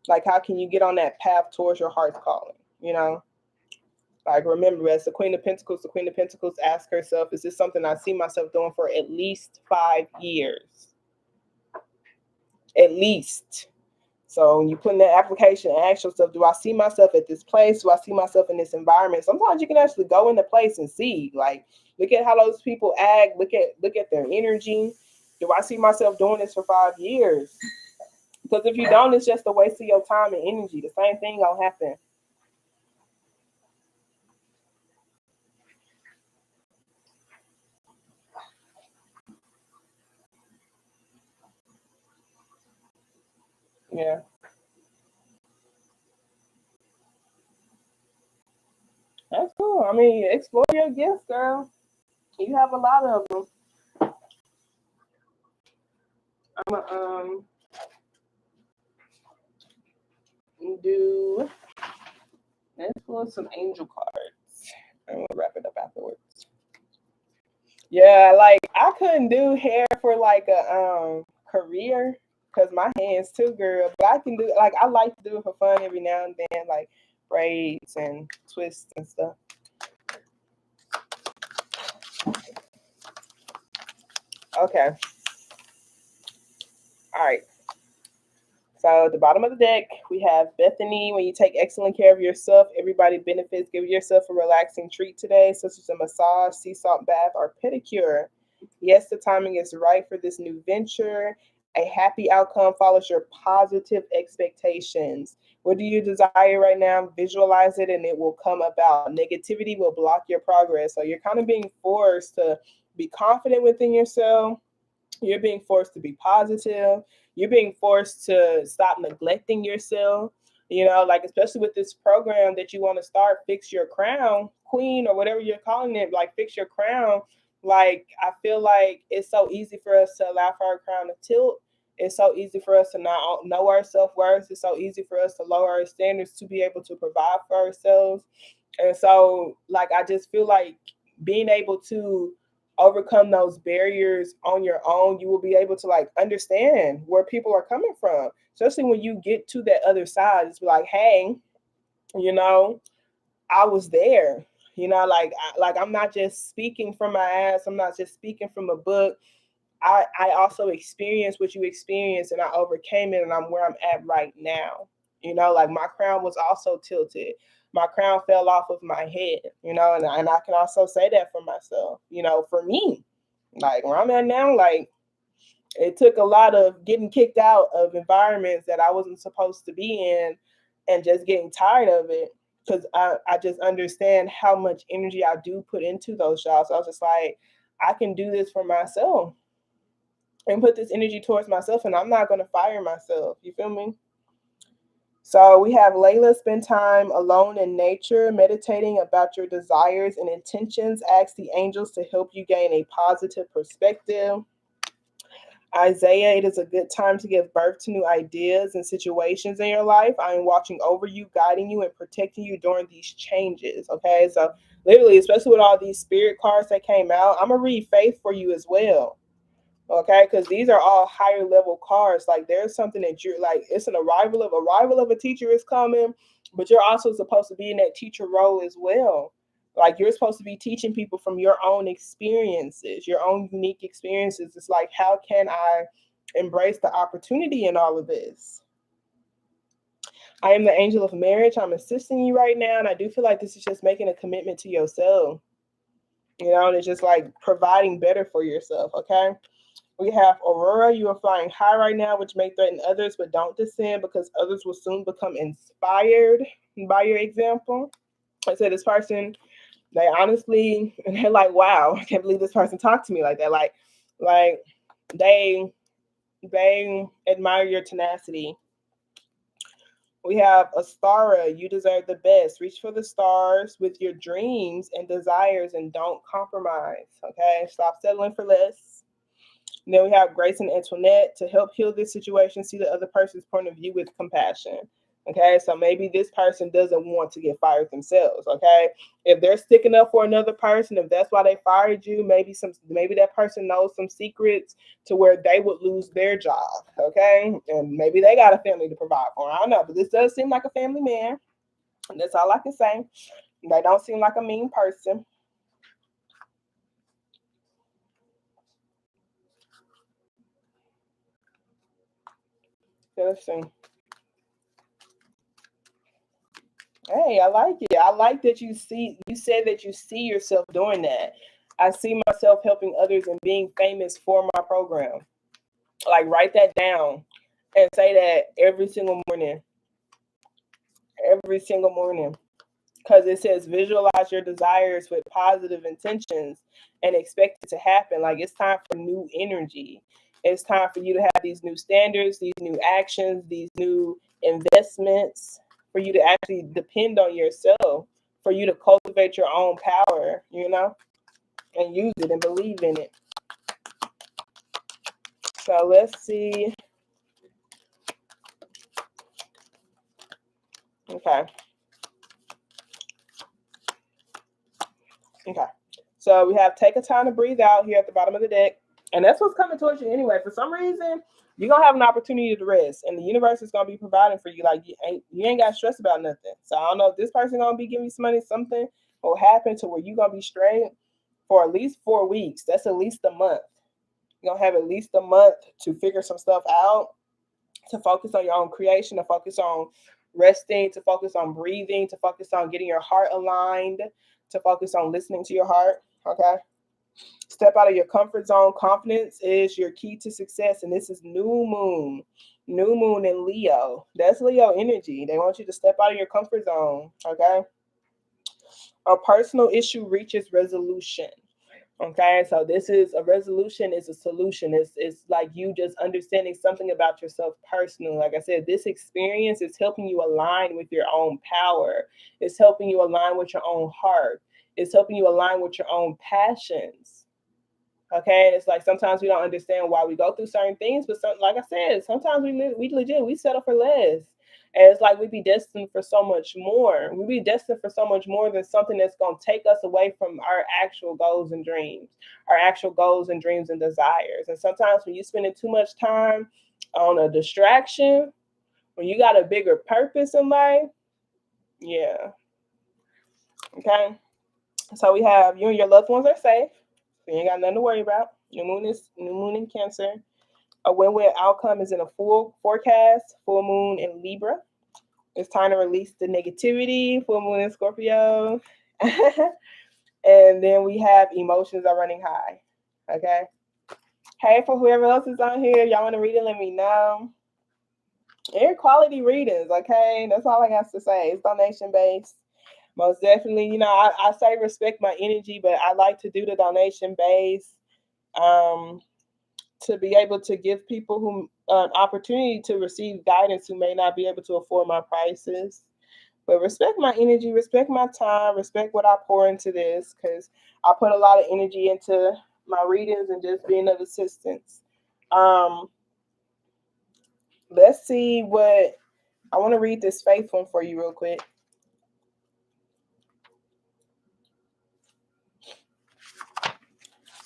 Like how can you get on that path towards your heart's calling, Like remember, as the Queen of Pentacles asks herself, is this something I see myself doing for at least 5 years? At least. So when you put in that application and ask yourself, do I see myself at this place? Do I see myself in this environment? Sometimes you can actually go into place and see, like, look at how those people act, look at their energy. Do I see myself doing this for 5 years? Because if you don't, it's just a waste of your time and energy. The same thing gonna happen. Yeah. That's cool. I mean, explore your gifts, girl. You have a lot of them. I'm gonna do let's pull some angel cards. I'm gonna wrap it up afterwards. Yeah, like I couldn't do hair for like a career because my hands too, girl. But I can do like I like to do it for fun every now and then, like braids and twists and stuff. Okay. All right. So at the bottom of the deck, we have Bethany. When you take excellent care of yourself, everybody benefits. Give yourself a relaxing treat today, such as a massage, sea salt bath, or pedicure. Yes, the timing is right for this new venture. A happy outcome follows your positive expectations. What do you desire right now? Visualize it and it will come about. Negativity will block your progress. So you're kind of being forced to be confident within yourself. You're being forced to be positive. You're being forced to stop neglecting yourself. Like especially with this program that you want to start, Fix Your Crown, Queen, or whatever you're calling it, like Fix Your Crown. Like I feel like it's so easy for us to allow for our crown to tilt. It's so easy for us to not know our self-worth. It's so easy for us to lower our standards to be able to provide for ourselves. And so, like, I just feel like being able to overcome those barriers on your own, you will be able to like understand where people are coming from. Especially when you get to that other side, it's like, hey, you know, I was there. You know, like I'm not just speaking from my ass. I'm not just speaking from a book. I also experienced what you experienced and I overcame it and I'm where I'm at right now. You know, like my crown was also tilted. My crown fell off of my head, you know, and I can also say that for myself, you know, for me. Like where I'm at now, like it took a lot of getting kicked out of environments that I wasn't supposed to be in and just getting tired of it because I just understand how much energy I do put into those jobs. So I was just like, I can do this for myself and put this energy towards myself, and I'm not going to fire myself. You feel me? So we have Layla, spend time alone in nature, meditating about your desires and intentions. Ask the angels to help you gain a positive perspective. Isaiah, it is a good time to give birth to new ideas and situations in your life. I am watching over you, guiding you, and protecting you during these changes. Okay, so literally, especially with all these spirit cards that came out, I'm going to read faith for you as well. Okay, because these are all higher level cards. Like there's something that you're like, it's an arrival of a teacher is coming, but you're also supposed to be in that teacher role as well. Like you're supposed to be teaching people from your own experiences, your own unique experiences. It's like, how can I embrace the opportunity in all of this? I am the angel of marriage. I'm assisting you right now, and I do feel like this is just making a commitment to yourself. You know, and it's just like providing better for yourself. Okay. We have Aurora. You are flying high right now, which may threaten others, but don't descend because others will soon become inspired by your example. I said this person, they honestly, and they're like, wow, I can't believe this person talked to me like that. Like they admire your tenacity. We have Astara. You deserve the best. Reach for the stars with your dreams and desires and don't compromise. Okay, stop settling for less. And then we have Grace and Antoinette to help heal this situation. See the other person's point of view with compassion. Okay, so maybe this person doesn't want to get fired themselves. Okay, if they're sticking up for another person, if that's why they fired you, maybe that person knows some secrets to where they would lose their job. Okay, and maybe they got a family to provide for. I don't know, but this does seem like a family man. And that's all I can say. They don't seem like a mean person. Let's see. Hey, I like it. I like that you said that you see yourself doing that. I see myself helping others and being famous for my program. Like write that down and say that every single morning. Every single morning. Because it says visualize your desires with positive intentions and expect it to happen. Like it's time for new energy. It's time for you to have these new standards, these new actions, these new investments, for you to actually depend on yourself, for you to cultivate your own power, you know, and use it and believe in it. So let's see. Okay. Okay. So we have take a time to breathe out here at the bottom of the deck. And that's what's coming towards you anyway. For some reason, you're gonna have an opportunity to rest, and the universe is gonna be providing for you. Like you ain't got to stress about nothing. So I don't know if this person gonna be giving you some money, something will happen to where you gonna be straight for at least 4 weeks. That's at least a month. You're gonna have at least a month to figure some stuff out, to focus on your own creation, to focus on resting, to focus on breathing, to focus on getting your heart aligned, to focus on listening to your heart. Okay. Step out of your comfort zone. Confidence is your key to success. And this is new moon. New moon in Leo. That's Leo energy. They want you to step out of your comfort zone. Okay. A personal issue reaches resolution. Okay, so this is a resolution, is a solution. It's like you just understanding something about yourself personally. Like I said, this experience is helping you align with your own power. It's helping you align with your own heart. It's helping you align with your own passions. Okay, and it's like sometimes we don't understand why we go through certain things, but like I said, sometimes we legit we settle for less. And it's like we be destined for so much more. We be destined for so much more than something that's going to take us away from our actual goals and dreams, our actual goals and dreams and desires. And sometimes when you spending too much time on a distraction, when you got a bigger purpose in life, yeah. Okay. So we have you and your loved ones are safe. So you ain't got nothing to worry about. New moon in Cancer. A win-win outcome is in a full forecast, full moon in Libra. It's time to release the negativity, full moon in Scorpio. And then we have emotions are running high. Okay. Hey, for whoever else is on here, y'all want to read it, let me know. Air quality readings, okay? That's all I got to say. It's donation based. Most definitely, you know, I say respect my energy, but I like to do the donation base to be able to give people who an opportunity to receive guidance who may not be able to afford my prices. But respect my energy, respect my time, respect what I pour into this, because I put a lot of energy into my readings and just being of assistance. Let's see what I want to read this faith one for you real quick.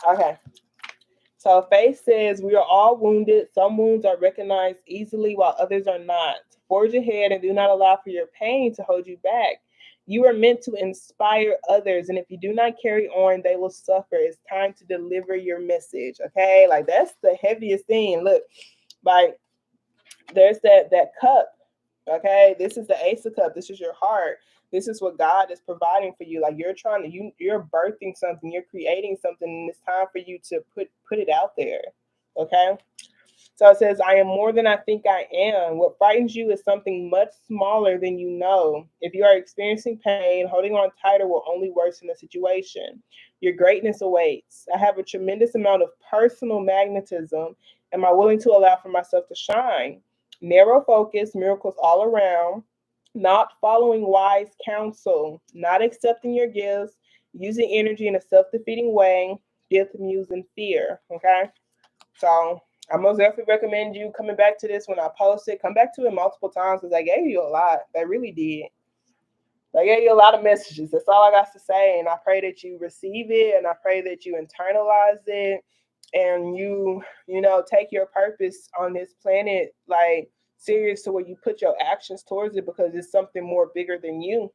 Okay. So faith says we are all wounded. Some wounds are recognized easily while others are not. Forge ahead and do not allow for your pain to hold you back. You are meant to inspire others, and if you do not carry on, they will suffer. It's time to deliver your message. Okay, like that's the heaviest thing. Look, like there's that cup. Okay, this is the Ace of Cup. This is your heart. This is what God is providing for you. Like you're trying to, you're birthing something. You're creating something, and it's time for you to put it out there. Okay. So it says, I am more than I think I am. What frightens you is something much smaller than you know. If you are experiencing pain, holding on tighter will only worsen the situation. Your greatness awaits. I have a tremendous amount of personal magnetism. Am I willing to allow for myself to shine? Narrow focus, miracles all around. Not following wise counsel, not accepting your gifts, using energy in a self defeating way, gift, muse, and fear. Okay. So I most definitely recommend you coming back to this when I post it. Come back to it multiple times because I gave you a lot. They really did. I gave you a lot of messages. That's all I got to say. And I pray that you receive it and I pray that you internalize it and you know, take your purpose on this planet like serious to where you put your actions towards it because it's something more bigger than you.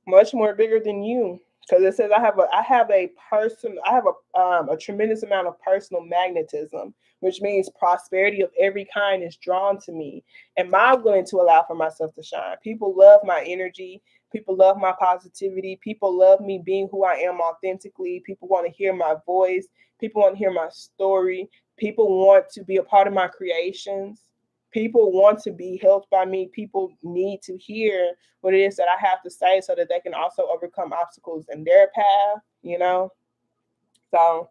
Much more bigger than you. Because it says I have a tremendous amount of personal magnetism, which means prosperity of every kind is drawn to me. Am I willing to allow for myself to shine? People love my energy. People love my positivity. People love me being who I am authentically. People want to hear my voice. People want to hear my story. People want to be a part of my creations. People want to be helped by me. People need to hear what it is that I have to say so that they can also overcome obstacles in their path, you know? So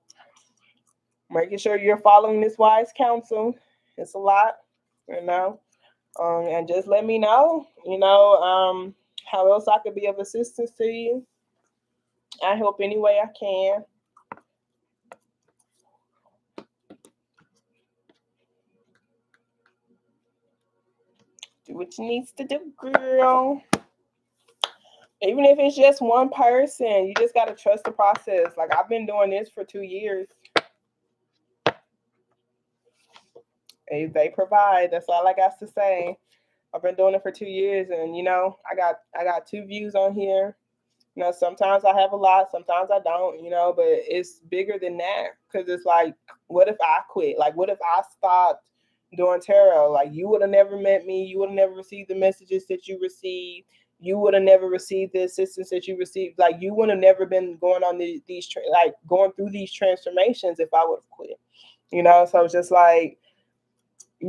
making sure you're following this wise counsel. It's a lot, you know? And just let me know, how else I could be of assistance to you. I help any way I can. Do what you needs to do, girl. Even if it's just one person, you just got to trust the process. Like I've been doing this for 2 years. They provide. That's all I got to say. I've been doing it for 2 years, and I got 2 views on here. Sometimes I have a lot, sometimes I don't. But it's bigger than that because it's like, what if I quit? Like, what if I stopped doing tarot? Like, you would have never met me. You would have never received the messages that you received. You would have never received the assistance that you received. Like, you would have never been going on going through these transformations if I would have quit. So it's just like,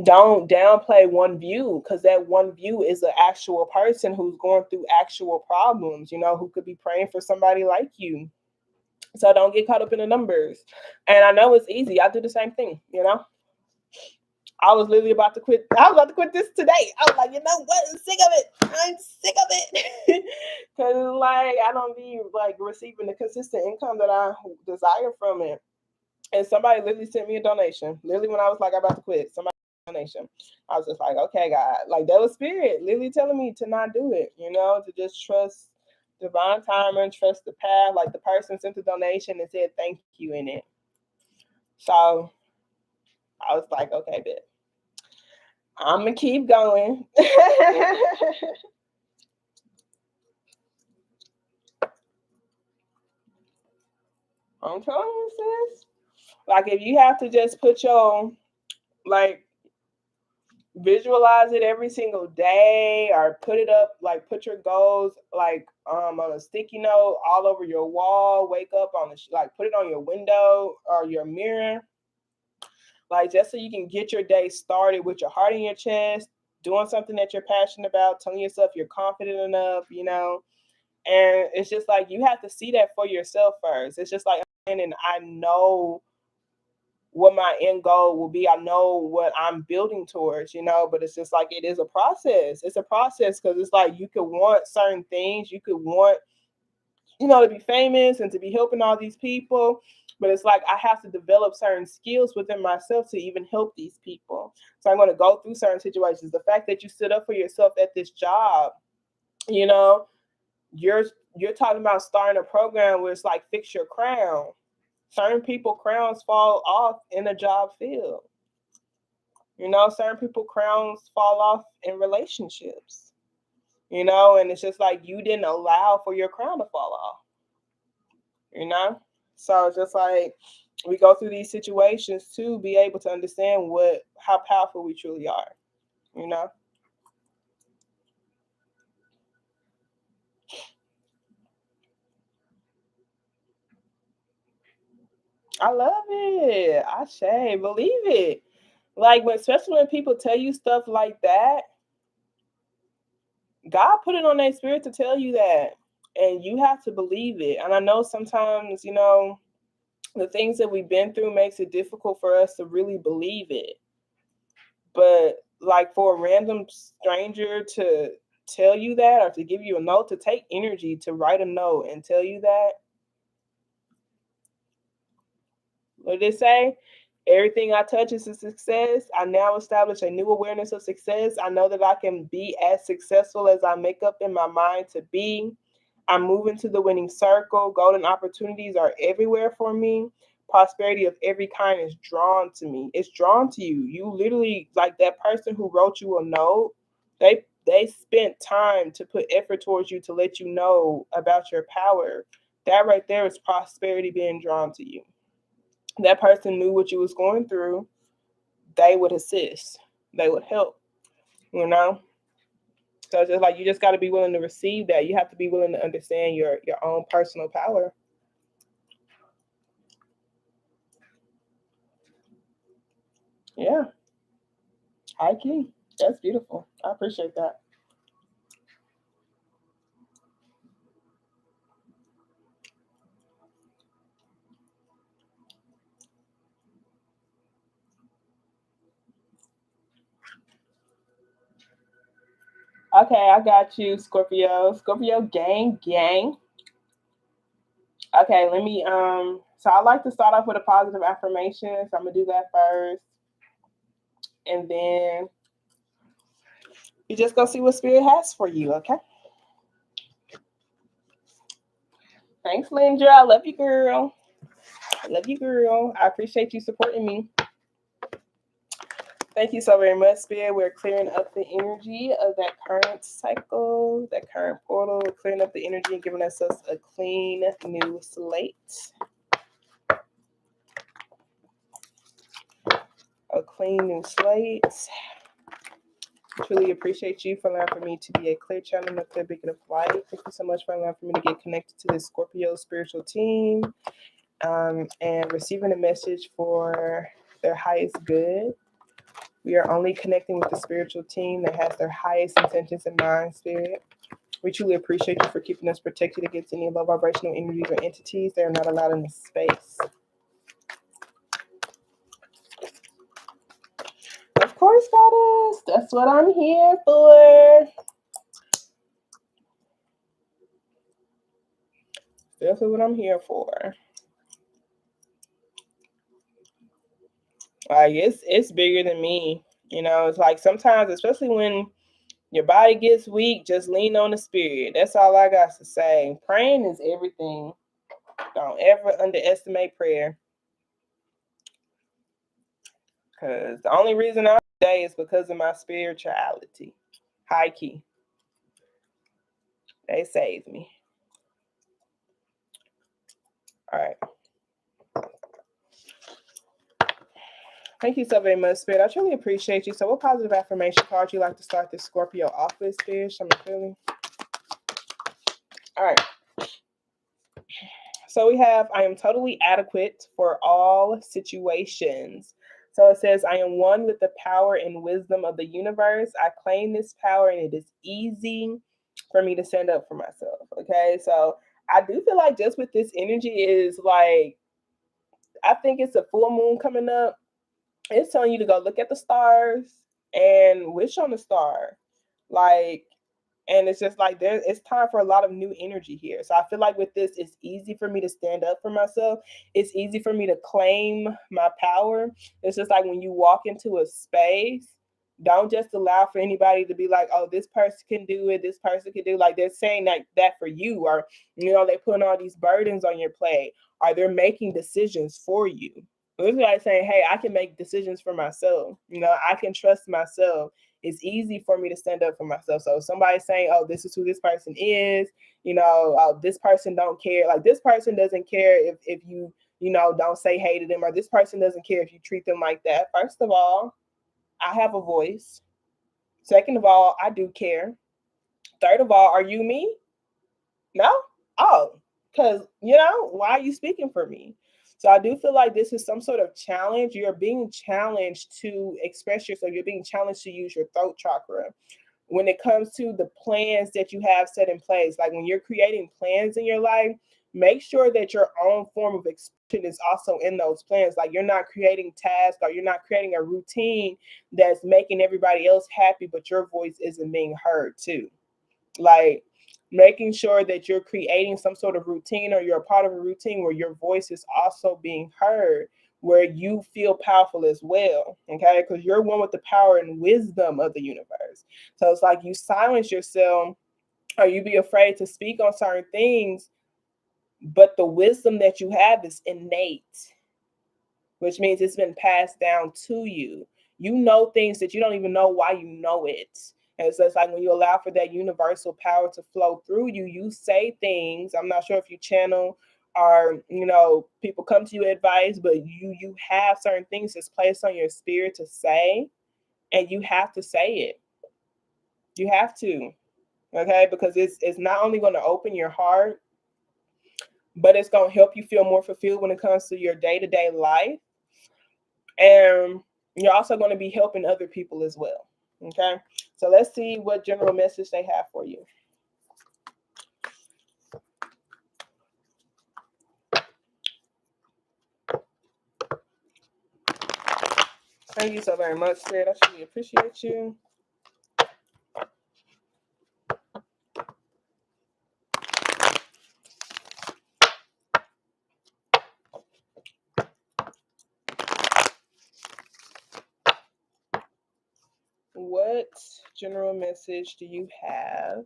don't downplay one view because that one view is an actual person who's going through actual problems, who could be praying for somebody like you. So don't get caught up in the numbers. And I know it's easy. I do the same thing, I was literally about to quit. I was about to quit this today. I was like, you know what? I'm sick of it. I'm sick of it. Because like I don't be like receiving the consistent income that I desire from it. And somebody literally sent me a donation. Literally when I was like, I'm about to quit. Somebody donation. I was just like, okay, God, like that was spirit literally telling me to not do it, you know, to just trust divine timing, trust the path. Like the person sent the donation and said thank you in it. So I was like, okay, bet. I'm gonna keep going. I'm telling you, sis. Like if you have to just put your like visualize it every single day or put it up, like put your goals like on a sticky note all over your wall, wake up on the like put it on your window or your mirror, like just so you can get your day started with your heart in your chest, doing something that you're passionate about, telling yourself you're confident enough, you know. And it's just like you have to see that for yourself first. It's just like, and I know what my end goal will be. I know what I'm building towards, you know, but it's just like it is a process. It's a process because it's like you could want certain things. You could want, you know, to be famous and to be helping all these people. But it's like I have to develop certain skills within myself to even help these people. So I'm going to go through certain situations. The fact that you stood up for yourself at this job, you know, you're talking about starting a program where it's like fix your crown. Certain people crowns fall off in a job field. You know, certain people crowns fall off in relationships. You know, and it's just like you didn't allow for your crown to fall off. You know? So it's just like we go through these situations to be able to understand how powerful we truly are. You know? I love it. I say, believe it. Like especially when people tell you stuff like that, God put it on their spirit to tell you that. And you have to believe it. And I know sometimes, you know, the things that we've been through makes it difficult for us to really believe it. But like for a random stranger to tell you that or to give you a note, to take energy to write a note and tell you that, what did it say? Everything I touch is a success. I now establish a new awareness of success. I know that I can be as successful as I make up in my mind to be. I'm moving to the winning circle. Golden opportunities are everywhere for me. Prosperity of every kind is drawn to me. It's drawn to you. You literally, like that person who wrote you a note, they spent time to put effort towards you to let you know about your power. That right there is prosperity being drawn to you. That person knew what you was going through. They would assist. They would help. You know? So it's just like you just got to be willing to receive that. You have to be willing to understand your own personal power. Yeah, high key. That's beautiful. I appreciate that. Okay, I got you, Scorpio. Scorpio gang, gang. Okay, let me so I like to start off with a positive affirmation. So I'm gonna do that first. And then you just gonna see what spirit has for you, okay? Thanks, Lindra. I love you, girl. I love you, girl. I appreciate you supporting me. Thank you so very much, Spirit. We're clearing up the energy of that current cycle, that current portal. We're clearing up the energy and giving us a clean new slate. A clean new slate. Truly appreciate you for allowing for me to be a clear channel and a clear beacon of light. Thank you so much for allowing for me to get connected to this Scorpio spiritual team and receiving a message for their highest good. We are only connecting with the spiritual team that has their highest intentions in mind, Spirit. We truly appreciate you for keeping us protected against any low vibrational energies or entities that are not allowed in this space. Of course, Goddess. That's what I'm here for. That's what I'm here for. Like it's bigger than me. You know, it's like sometimes, especially when your body gets weak, just lean on the spirit. That's all I got to say. Praying is everything. Don't ever underestimate prayer. Because the only reason I'm today is because of my spirituality. High key. They saved me. All right. Thank you so very much, Spirit. I truly appreciate you. So what positive affirmation card you like to start this Scorpio off with, Spirit? I'm feeling. All right. So we have, I am totally adequate for all situations. So it says, I am one with the power and wisdom of the universe. I claim this power and it is easy for me to stand up for myself. Okay. So I do feel like just with this energy is like, I think it's a full moon coming up. It's telling you to go look at the stars and wish on a star. Like, and it's just like it's time for a lot of new energy here. So I feel like with this, it's easy for me to stand up for myself. It's easy for me to claim my power. It's just like when you walk into a space, don't just allow for anybody to be like, oh, this person can do it, this person can do it. Like they're saying that for you, or they're putting all these burdens on your plate, or they're making decisions for you. It's like saying, hey, I can make decisions for myself. I can trust myself. It's easy for me to stand up for myself. So if somebody's saying, oh, this is who this person is, this person don't care. Like this person doesn't care if you, don't say hey to them, or this person doesn't care if you treat them like that. First of all, I have a voice. Second of all, I do care. Third of all, are you me? No? Oh, because, why are you speaking for me? So I do feel like this is some sort of challenge. You're being challenged to express yourself. You're being challenged to use your throat chakra. When it comes to the plans that you have set in place, like when you're creating plans in your life, make sure that your own form of expression is also in those plans. Like you're not creating tasks, or you're not creating a routine that's making everybody else happy, but your voice isn't being heard too. Like making sure that you're creating some sort of routine, or you're a part of a routine where your voice is also being heard, where you feel powerful as well. Okay, because you're one with the power and wisdom of the universe. So it's like you silence yourself, or you be afraid to speak on certain things, but the wisdom that you have is innate, which means it's been passed down to you. You know things that you don't even know why you know it. And so it's like when you allow for that universal power to flow through you, you say things. I'm not sure if you channel, or people come to you advice, but you have certain things that's placed on your spirit to say, and you have to say it. You have to, okay? Because it's not only going to open your heart, but it's going to help you feel more fulfilled when it comes to your day-to-day life. And you're also going to be helping other people as well. Okay, so let's see what general message they have for you. Thank you so very much, Spirit. I truly appreciate you. What general message do you have?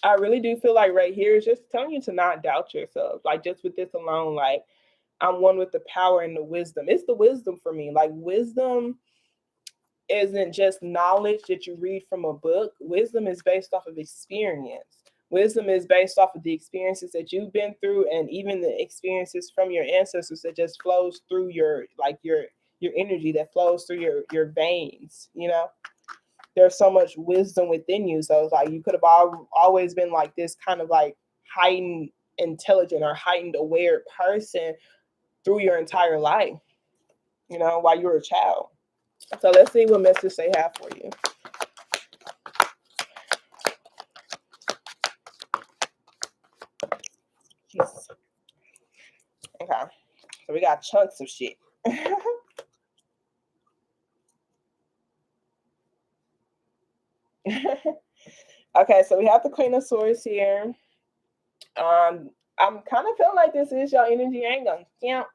I really do feel like right here is just telling you to not doubt yourself. Like just with this alone, like I'm one with the power and the wisdom. It's the wisdom for me. Like wisdom isn't just knowledge that you read from a book. Wisdom is based off of experience. Wisdom is based off of the experiences that you've been through, and even the experiences from your ancestors that just flows through your energy, that flows through your veins. There's so much wisdom within you. So it's like you could have always been like this kind of like heightened intelligent or heightened aware person through your entire life, while you were a child. So let's see what message they have for you. Jesus. Okay, so we got chunks of shit. Okay, so we have the Queen of Swords here. I'm kind of feeling like this is your energy. I ain't gonna count,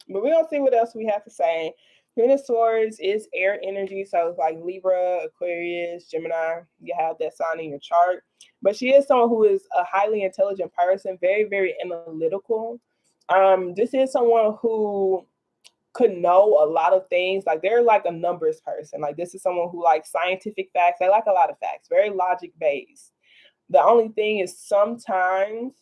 but we're gonna see what else we have to say. Queen of Swords is air energy, so it's like Libra, Aquarius, Gemini. You have that sign in your chart. But she is someone who is a highly intelligent person, very, very analytical. This is someone who could know a lot of things. Like they're like a numbers person. Like this is someone who likes scientific facts. They like a lot of facts, very logic based. The only thing is sometimes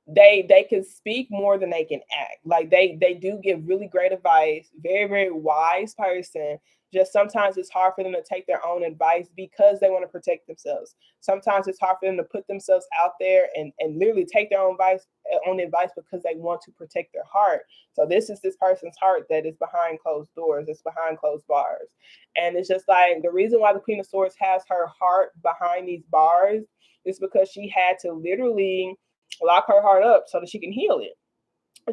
they can speak more than they can act. Like they do give really great advice, very, very wise person. Just sometimes it's hard for them to take their own advice because they want to protect themselves. Sometimes it's hard for them to put themselves out there and literally take their own advice because they want to protect their heart. So this is this person's heart that is behind closed doors, it's behind closed bars. And it's just like the reason why the Queen of Swords has her heart behind these bars is because she had to literally lock her heart up so that she can heal it.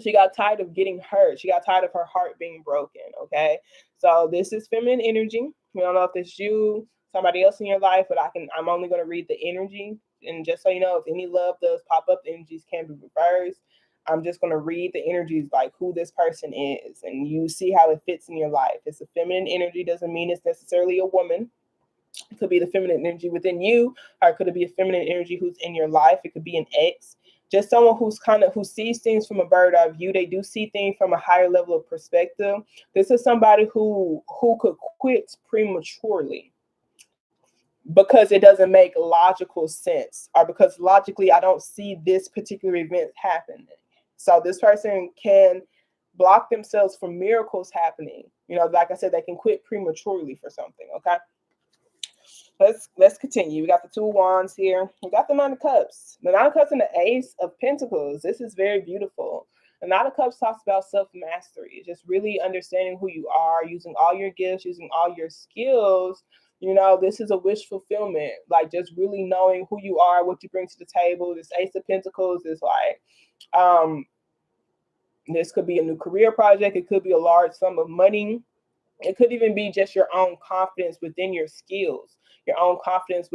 She got tired of getting hurt. She got tired of her heart being broken. Okay. So this is feminine energy. We don't know if it's you, somebody else in your life, but I'm only going to read the energy. And just so you know, if any love does pop up, the energies can be reversed. I'm just going to read the energies like who this person is, and you see how it fits in your life. It's a feminine energy, doesn't mean it's necessarily a woman. It could be the feminine energy within you, or it could be a feminine energy who's in your life. It could be an ex, just someone who's who sees things from a bird eye view. They do see things from a higher level of perspective. This is somebody who could quit prematurely because it doesn't make logical sense, or because logically I don't see this particular event happening. So this person can block themselves from miracles happening. Like I said, they can quit prematurely for something. Okay. Let's continue. We got the two wands here. We got the Nine of Cups. The Nine of Cups and the Ace of Pentacles. This is very beautiful. The Nine of Cups talks about self-mastery. Just really understanding who you are, using all your gifts, using all your skills. This is a wish fulfillment. Like just really knowing who you are, what you bring to the table. This Ace of Pentacles is like, this could be a new career project. It could be a large sum of money. It could even be just your own confidence within your skills, your own confidence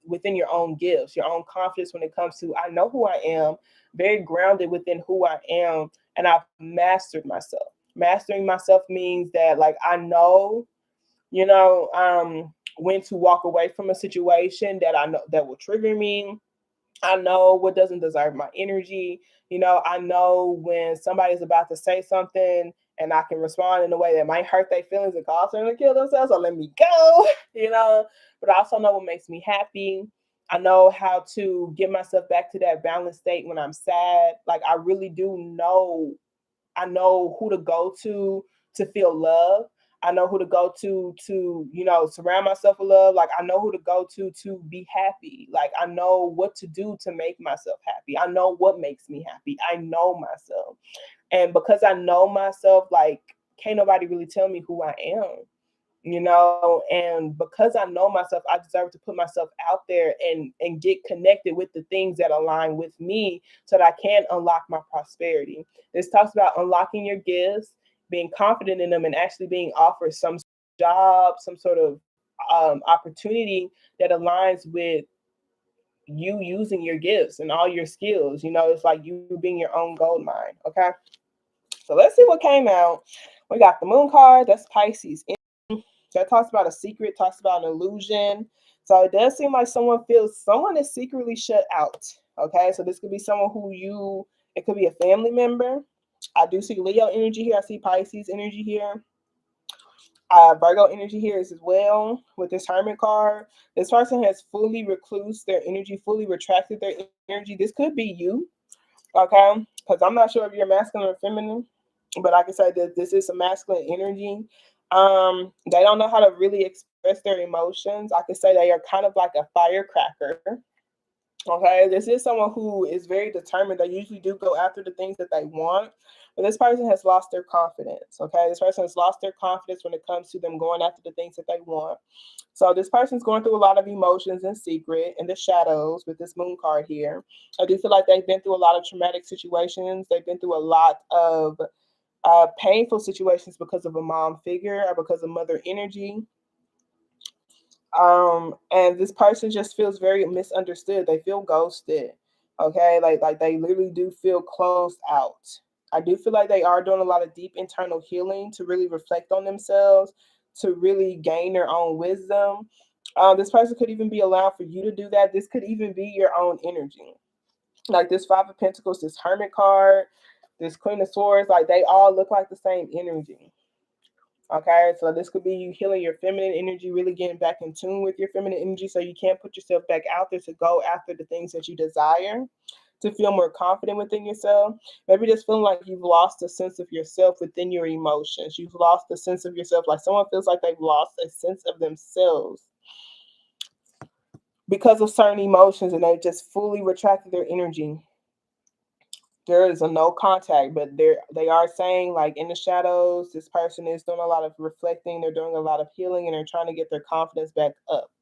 within your own gifts, your own confidence when it comes to, I know who I am, very grounded within who I am, and I've mastered myself. Mastering myself means that like I know, when to walk away from a situation that I know that will trigger me. I know what doesn't deserve my energy. I know when somebody's about to say something and I can respond in a way that might hurt their feelings and cause them to kill themselves or let me go, but I also know what makes me happy. I know how to get myself back to that balanced state when I'm sad. Like I really do know. I know who to go to feel love. I know who to go to surround myself with love. Like I know who to go to be happy. Like I know what to do to make myself happy. I know what makes me happy. I know myself. And because I know myself, like can't nobody really tell me who I am. And because I know myself, I deserve to put myself out there and get connected with the things that align with me so that I can unlock my prosperity. This talks about unlocking your gifts, being confident in them, and actually being offered some job, some sort of opportunity that aligns with you using your gifts and all your skills. It's like you being your own gold mine. Okay. So let's see what came out. We got the moon card. That's Pisces. That talks about a secret, talks about an illusion. So it does seem like someone is secretly shut out. Okay. So this could be someone it could be a family member. I do see Leo energy here. I see Pisces energy here. Virgo energy here is as well with this Hermit card. This person has fully reclused their energy, fully retracted their energy. This could be you. Okay. Because I'm not sure if you're masculine or feminine, but I can say that this is a masculine energy. They don't know how to really express their emotions. I could say they are kind of like a firecracker. Okay, this is someone who is very determined. They usually do go after the things that they want, but this person has lost their confidence. Okay, this person has lost their confidence when it comes to them going after the things that they want. So this person's going through a lot of emotions in secret, in the shadows, with this moon card here. I do feel like they've been through a lot of traumatic situations. They've been through a lot of painful situations because of a mom figure or because of mother energy. And this person just feels very misunderstood. They feel ghosted. Okay, like they literally do feel closed out. I do feel like they are doing a lot of deep internal healing to really reflect on themselves, to really gain their own wisdom. This person could even be allowed for you to do that. This could even be your own energy. Like this Five of Pentacles, this Hermit card, this Queen of Swords, like they all look like the same energy. Okay, so this could be you healing your feminine energy, really getting back in tune with your feminine energy so you can't put yourself back out there to go after the things that you desire, to feel more confident within yourself. Maybe just feeling like you've lost a sense of yourself within your emotions. You've lost a sense of yourself, like someone feels like they've lost a sense of themselves because of certain emotions and they've just fully retracted their energy. There is a no contact, but they are saying like in the shadows, this person is doing a lot of reflecting, they're doing a lot of healing, and they're trying to get their confidence back up.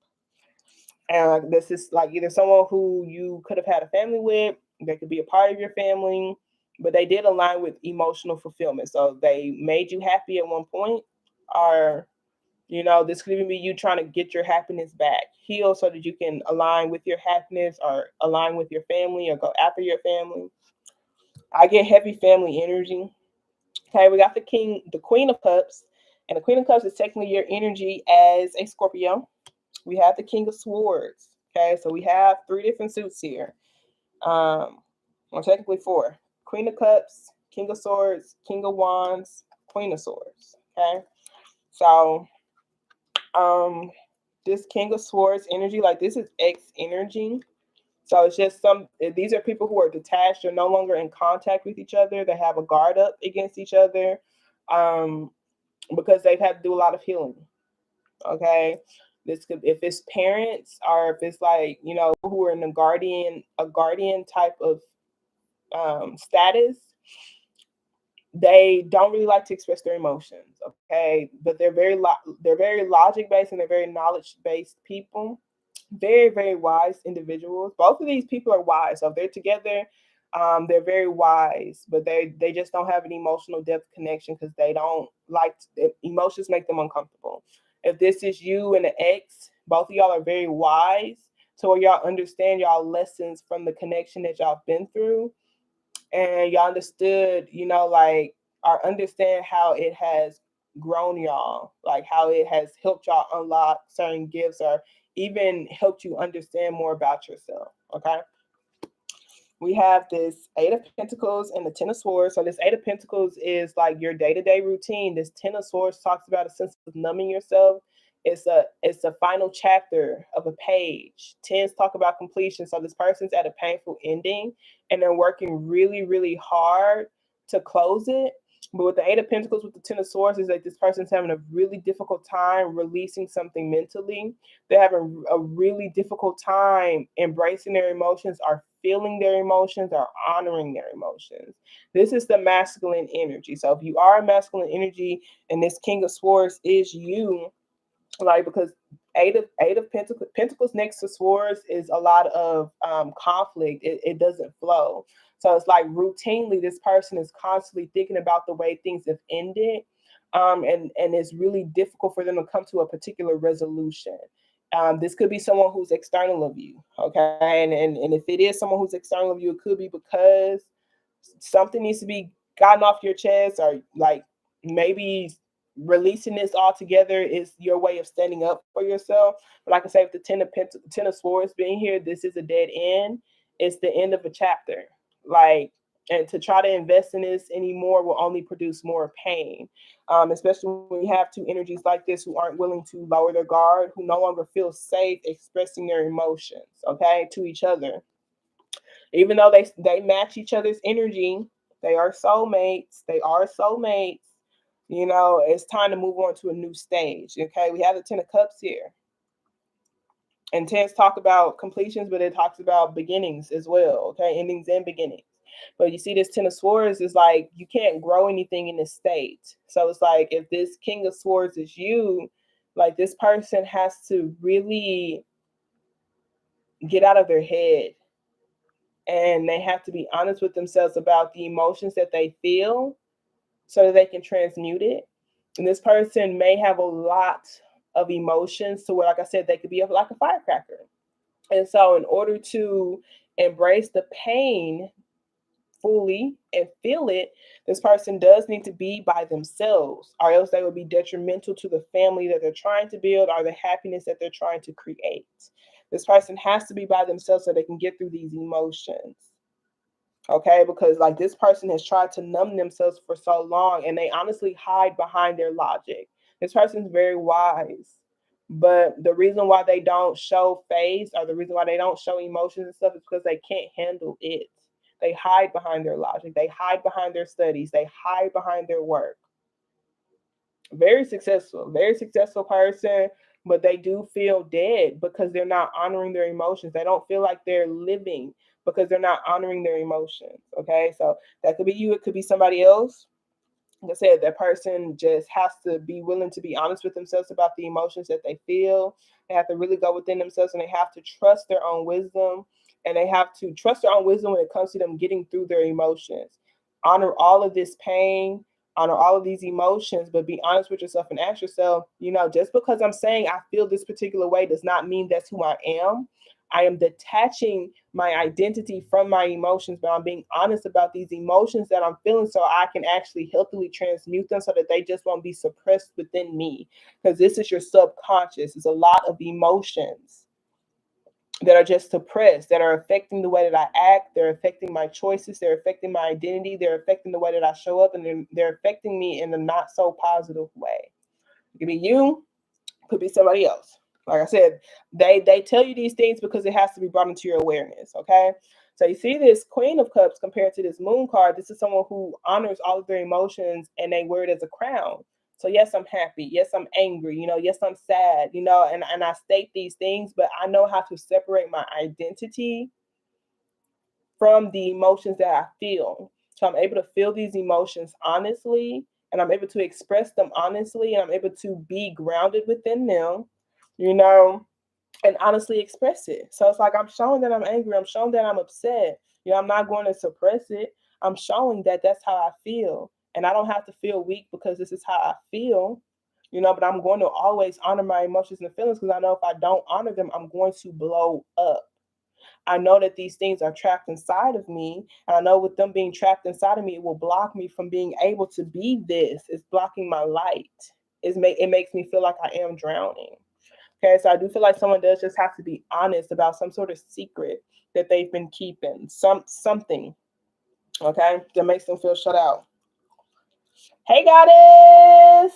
And this is like either someone who you could have had a family with, they could be a part of your family, but they did align with emotional fulfillment. So they made you happy at one point, or this could even be you trying to get your happiness back, heal so that you can align with your happiness or align with your family or go after your family. I get heavy family energy. Okay, we got the Queen of Cups, and the Queen of Cups is technically your energy as a Scorpio. We have the King of Swords. Okay, so we have three different suits here. Well, technically four: Queen of Cups, King of Swords, King of Wands, Queen of Swords. Okay, so this King of Swords energy, like this is X energy. So it's just these are people who are detached, they're no longer in contact with each other, they have a guard up against each other, um, because they've had to do a lot of healing. Okay. This could, if it's parents or if it's like, who are in a guardian type of status, they don't really like to express their emotions. Okay. But they're very logic based and they're very knowledge based people, very, very wise individuals. Both of these people are wise. So if they're together, they're very wise, but they just don't have an emotional depth connection because they don't like emotions make them uncomfortable. If this is you and an ex, both of y'all are very wise, so where y'all understand y'all lessons from the connection that y'all been through, and y'all understood, like, or understand how it has grown y'all, like how it has helped y'all unlock certain gifts or even helped you understand more about yourself. Okay. We have this Eight of Pentacles and the Ten of Swords. So this Eight of Pentacles is like your day-to-day routine. This Ten of Swords talks about a sense of numbing yourself. It's a final chapter of a page. Tens talk about completion. So this person's at a painful ending and they're working really, really hard to close it. But with the Eight of Pentacles, with the Ten of Swords, is that this person's having a really difficult time releasing something mentally. They're having a really difficult time embracing their emotions or feeling their emotions or honoring their emotions. This is the masculine energy. So if you are a masculine energy and this King of Swords is you, like, because eight of pentacles next to swords is a lot of conflict. It doesn't flow. So it's like routinely this person is constantly thinking about the way things have ended, and it's really difficult for them to come to a particular resolution. This could be someone who's external of you. Okay, and if it is someone who's external of you, it could be because something needs to be gotten off your chest, or like maybe releasing this all together is your way of standing up for yourself. But like I say, with the ten of swords being here, this is a dead end. It's the end of a chapter. Like, and to try to invest in this anymore will only produce more pain. Especially when you have two energies like this who aren't willing to lower their guard, who no longer feel safe expressing their emotions, okay, to each other. Even though they match each other's energy, they are soulmates. They are soulmates. It's time to move on to a new stage. Okay, we have the Ten of Cups here, and tens talk about completions, but it talks about beginnings as well. Okay, endings and beginnings. But you see, this Ten of Swords is like you can't grow anything in this state. So it's like if this King of Swords is you, like this person has to really get out of their head, and they have to be honest with themselves about the emotions that they feel so that they can transmute it. And this person may have a lot of emotions to where, like I said, they could be like a firecracker. And so in order to embrace the pain fully and feel it, this person does need to be by themselves, or else they would be detrimental to the family that they're trying to build or the happiness that they're trying to create. This person has to be by themselves so they can get through these emotions. Okay, because like this person has tried to numb themselves for so long and they honestly hide behind their logic. This person's very wise, but the reason why they don't show face, or the reason why they don't show emotions and stuff, is because they can't handle it. They hide behind their logic, they hide behind their studies, they hide behind their work. Very successful person, but they do feel dead because they're not honoring their emotions. They don't feel like they're living because they're not honoring their emotions. Okay, so that could be you, it could be somebody else. Like I said, that person just has to be willing to be honest with themselves about the emotions that they feel. They have to really go within themselves, and they have to trust their own wisdom, and they have to trust their own wisdom when it comes to them getting through their emotions. Honor all of this pain, honor all of these emotions, but be honest with yourself and ask yourself, just because I'm saying I feel this particular way does not mean that's who I am. I am detaching my identity from my emotions, but I'm being honest about these emotions that I'm feeling so I can actually healthily transmute them so that they just won't be suppressed within me. Because this is your subconscious. It's a lot of emotions that are just suppressed, that are affecting the way that I act, they're affecting my choices, they're affecting my identity, they're affecting the way that I show up, and they're affecting me in a not so positive way. It could be you, could be somebody else. Like I said, they tell you these things because it has to be brought into your awareness. Okay, so you see this Queen of Cups compared to this Moon card. This is someone who honors all of their emotions and they wear it as a crown. So yes, I'm happy. Yes, I'm angry. Yes, I'm sad. And I state these things, but I know how to separate my identity from the emotions that I feel. So I'm able to feel these emotions honestly, and I'm able to express them honestly, and I'm able to be grounded within them, you know, and honestly express it. So it's like I'm showing that I'm angry, I'm showing that I'm upset. I'm not going to suppress it. I'm showing that that's how I feel, and I don't have to feel weak because this is how I feel. But I'm going to always honor my emotions and feelings, because I know if I don't honor them, I'm going to blow up. I know that these things are trapped inside of me. And I know with them being trapped inside of me, it will block me from being able to be this. It's blocking my light. It makes me feel like I am drowning. Okay, so I do feel like someone does just have to be honest about some sort of secret that they've been keeping. Something, okay, that makes them feel shut out. Hey, goddess.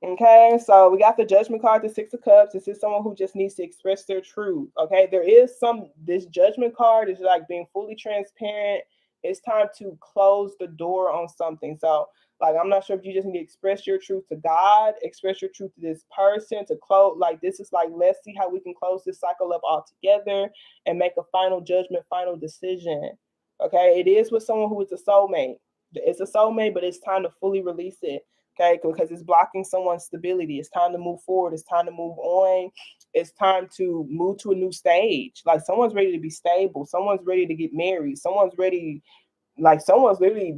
Okay, so we got the Judgment card, the Six of Cups. This is someone who just needs to express their truth. Okay, this Judgment card is like being fully transparent. It's time to close the door on something. So, like, I'm not sure if you just need to express your truth to God, express your truth to this person, to close. Like, this is like, let's see how we can close this cycle up all together and make a final judgment, final decision. Okay, it is with someone who is a soulmate. It's a soulmate, but it's time to fully release it. Okay, because it's blocking someone's stability. It's time to move forward. It's time to move on. It's time to move to a new stage. Like, someone's ready to be stable. Someone's ready to get married. Someone's literally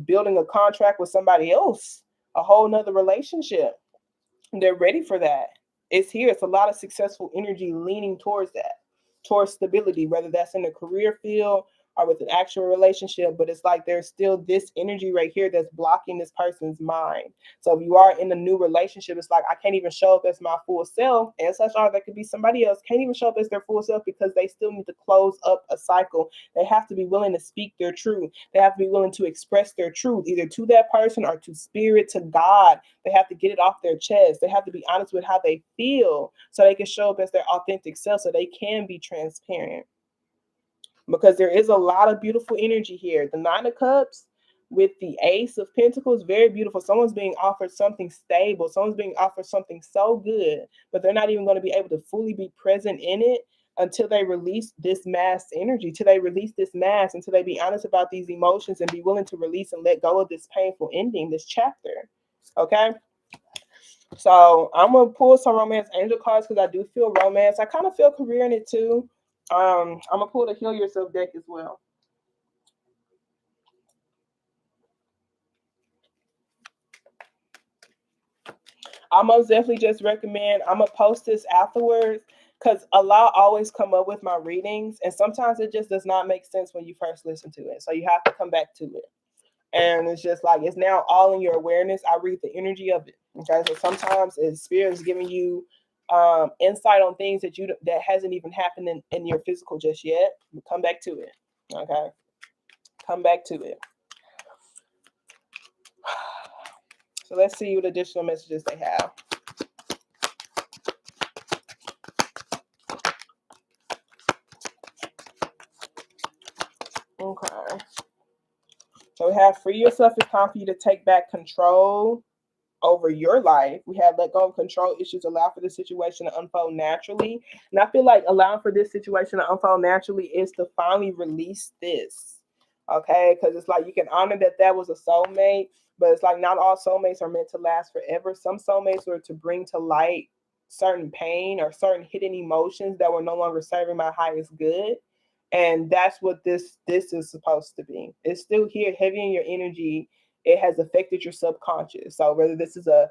building a contract with somebody else, a whole nother relationship. They're ready for that. It's here. It's a lot of successful energy leaning towards that, towards stability, whether that's in the career field or with an actual relationship. But it's like there's still this energy right here that's blocking this person's mind. So if you are in a new relationship, it's like, I can't even show up as my full self. And such are that could be somebody else, can't even show up as their full self because they still need to close up a cycle. They have to be willing to speak their truth. They have to be willing to express their truth, either to that person or to spirit, to God. They have to get it off their chest. They have to be honest with how they feel so they can show up as their authentic self, so they can be transparent. Because there is a lot of beautiful energy here. The Nine of Cups with the Ace of Pentacles, very beautiful. Someone's being offered something stable. Someone's being offered something so good, but they're not even going to be able to fully be present in it until they release this mass energy, until they be honest about these emotions and be willing to release and let go of this painful ending, this chapter. Okay? So I'm gonna pull some romance angel cards because I do feel romance. I kind of feel career in it too. I'm gonna pull the Heal Yourself deck as well. I most definitely just recommend. I'm gonna post this afterwards. because a lot always come up with my readings, and sometimes it just does not make sense when you first listen to it. So you have to come back to it. And it's just like, it's now all in your awareness. I read the energy of it. Okay. So sometimes spirit is giving you insight on things that hasn't even happened in your physical just yet. Come back to it. Okay. Come back to it. So let's see what additional messages they have. Okay. So we have free yourself. It's time for you to take back control over your life. We have let go of control issues, allow for the situation to unfold naturally. And I feel like allowing for this situation to unfold naturally is to finally release this. Okay, because it's like you can honor that was a soulmate, but it's like not all soulmates are meant to last forever. Some soulmates were to bring to light certain pain or certain hidden emotions that were no longer serving my highest good. And that's what this is supposed to be. It's still here, heavy in your energy. It has affected your subconscious. So whether this is a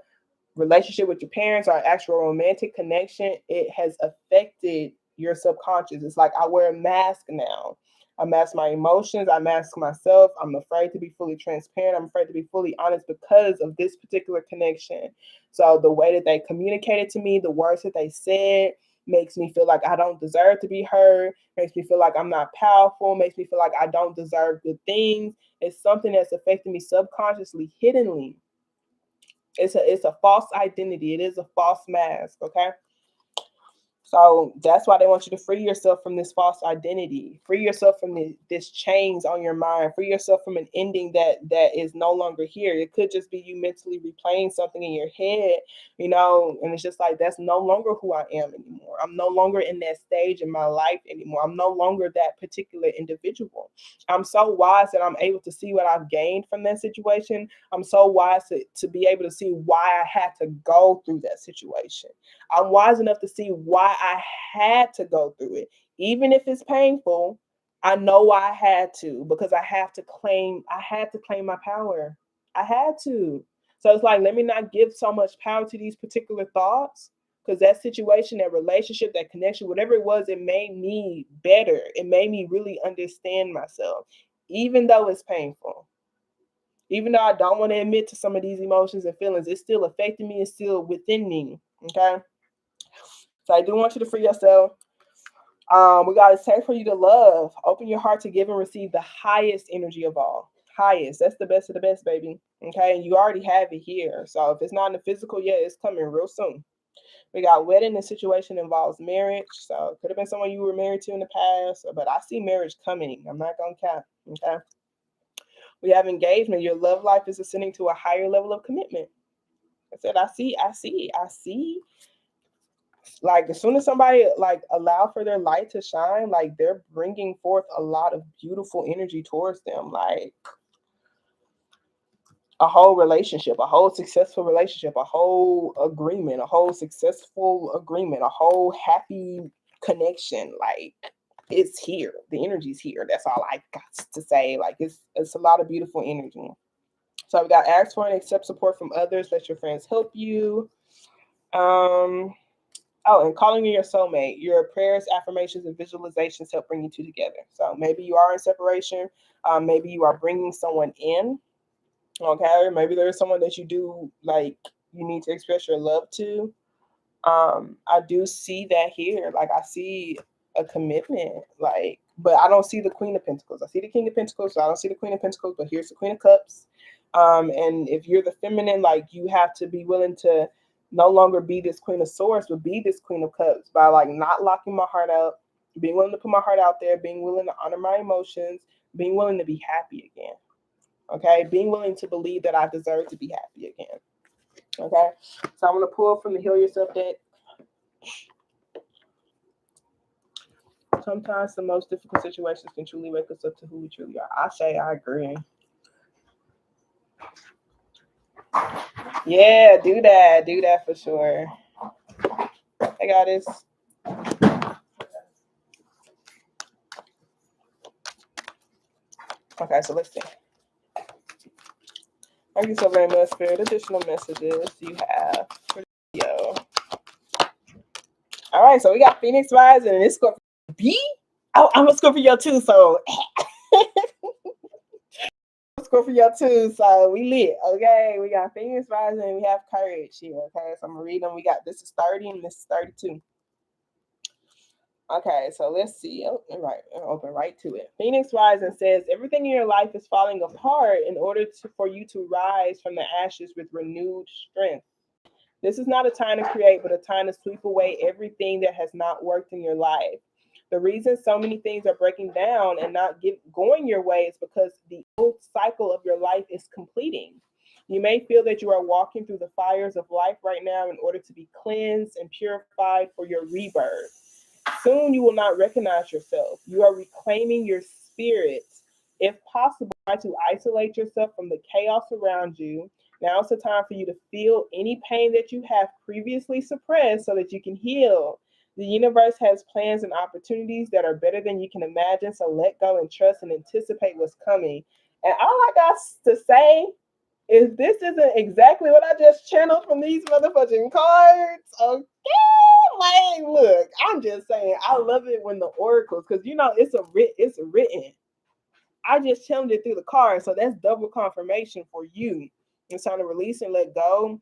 relationship with your parents or an actual romantic connection, it has affected your subconscious. It's like I wear a mask now. I mask my emotions. I mask myself. I'm afraid to be fully transparent. I'm afraid to be fully honest because of this particular connection. So the way that they communicated to me, the words that they said, makes me feel like I don't deserve to be heard, makes me feel like I'm not powerful, makes me feel like I don't deserve good things. It's something that's affecting me subconsciously, hiddenly. It's a false identity. It is a false mask, okay? So that's why they want you to free yourself from this false identity, free yourself from this chains on your mind, free yourself from an ending that is no longer here. It could just be you mentally replaying something in your head, and it's just like, that's no longer who I am anymore. I'm no longer in that stage in my life anymore. I'm no longer that particular individual. I'm so wise that I'm able to see what I've gained from that situation. I'm so wise to be able to see why I had to go through that situation. I'm wise enough to see why I had to go through it. Even if it's painful, I know why I had to, because I had to claim my power. I had to. So it's like, let me not give so much power to these particular thoughts, because that situation, that relationship, that connection, whatever it was, it made me better. It made me really understand myself, even though it's painful. Even though I don't want to admit to some of these emotions and feelings, it's still affecting me. It's still within me. Okay. So I do want you to free yourself. We got to say for you to love. Open your heart to give and receive the highest energy of all. Highest. That's the best of the best, baby. Okay. And you already have it here. So if it's not in the physical yet, it's coming real soon. We got wedding. The situation involves marriage. So it could have been someone you were married to in the past, but I see marriage coming. I'm not going to cap. Okay. We have engagement. Your love life is ascending to a higher level of commitment. I said, I see. Like, as soon as somebody like allow for their light to shine, like they're bringing forth a lot of beautiful energy towards them, like a whole relationship, a whole successful relationship, a whole agreement, a whole successful agreement, a whole happy connection. Like, it's here. The energy's here. That's all I got to say. Like, it's a lot of beautiful energy. So we got ask for and accept support from others. Let your friends help you. Oh, and calling in your soulmate. Your prayers, affirmations, and visualizations help bring you two together. So maybe you are in separation. Maybe you are bringing someone in. Okay, maybe there's someone that you do like you need to express your love to. I do see that here. Like, I see a commitment. Like, but I don't see the Queen of Pentacles. I see the King of Pentacles. So I don't see the Queen of Pentacles. But here's the Queen of Cups. And if you're the feminine, like, you have to be willing to no longer be this Queen of Swords, but be this Queen of Cups by like not locking my heart out, being willing to put my heart out there, being willing to honor my emotions, being willing to be happy again. Okay, being willing to believe that I deserve to be happy again. Okay, so I'm gonna pull from the Heal Yourself deck. Sometimes the most difficult situations can truly wake us up to who we truly are. I agree. Yeah, do that for sure. I got this. Okay, so let's see. Thank you so very much, Spirit. Additional messages you have for the video. All right. Okay, so we got Phoenix rising and it's Scorpio B. Oh, I'm a Scorpio too, so Scorpio too, so we lit. Okay, we got Phoenix rising and we have courage here. Okay, so I'm gonna read them. We got this is 30 and this is 32. Okay, so let's see. Oh, right, open right to it. Phoenix rising says everything in your life is falling apart in order for you to rise from the ashes with renewed strength. This is not a time to create, but a time to sweep away everything that has not worked in your life. The reason so many things are breaking down and not going your way is because the old cycle of your life is completing. You may feel that you are walking through the fires of life right now in order to be cleansed and purified for your rebirth. Soon you will not recognize yourself. You are reclaiming your spirit. If possible, try to isolate yourself from the chaos around you. Now is the time for you to feel any pain that you have previously suppressed so that you can heal. The universe has plans and opportunities that are better than you can imagine, so let go and trust and anticipate what's coming. And all I got to say is this isn't exactly what I just channeled from these motherfucking cards. Okay, like look, I'm just saying I love it when the oracles, because it's written. I just channeled it through the cards, so that's double confirmation for you. It's time to release and let go,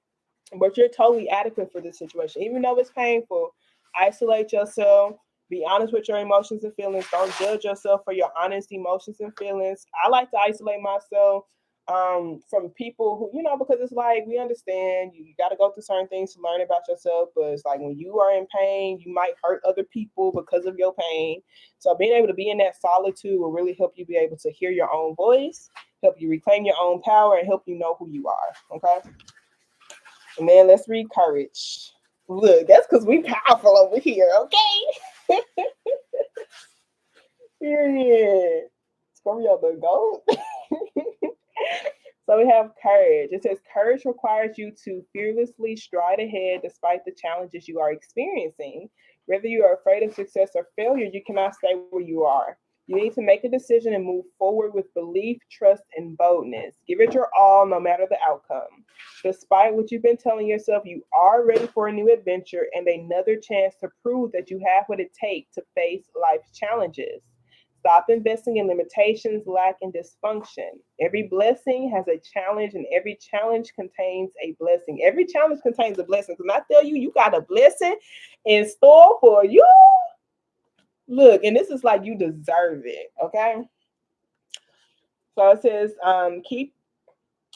but you're totally adequate for this situation, even though it's painful. Isolate yourself. Be honest with your emotions and feelings. Don't judge yourself for your honest emotions and feelings. I like to isolate myself from people who, because it's like we understand you got to go through certain things to learn about yourself, but it's like when you are in pain, you might hurt other people because of your pain. So being able to be in that solitude will really help you be able to hear your own voice, help you reclaim your own power, and help you know who you are. Okay. And then let's read courage. Look, that's because we powerful over here, okay? Period. Scorpio the goat. So we have courage. It says courage requires you to fearlessly stride ahead despite the challenges you are experiencing. Whether you are afraid of success or failure, you cannot stay where you are. You need to make a decision and move forward with belief, trust, and boldness. Give it your all, no matter the outcome. Despite what you've been telling yourself, you are ready for a new adventure and another chance to prove that you have what it takes to face life's challenges. Stop investing in limitations, lack, and dysfunction. Every blessing has a challenge, and every challenge contains a blessing. Every challenge contains a blessing. Because I tell you, you got a blessing in store for you. Look, and this is like you deserve it, okay? So it says,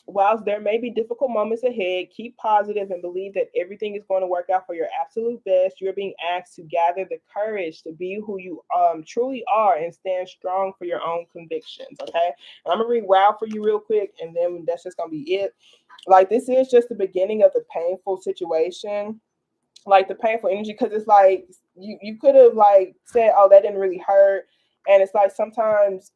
whilst there may be difficult moments ahead, keep positive and believe that everything is going to work out for your absolute best. You're being asked to gather the courage to be who you truly are and stand strong for your own convictions, okay? And I'm going to read wow for you real quick, and then that's just going to be it. Like, this is just the beginning of the painful situation, like the painful energy, because it's like you could have like said, oh, that didn't really hurt, and it's like sometimes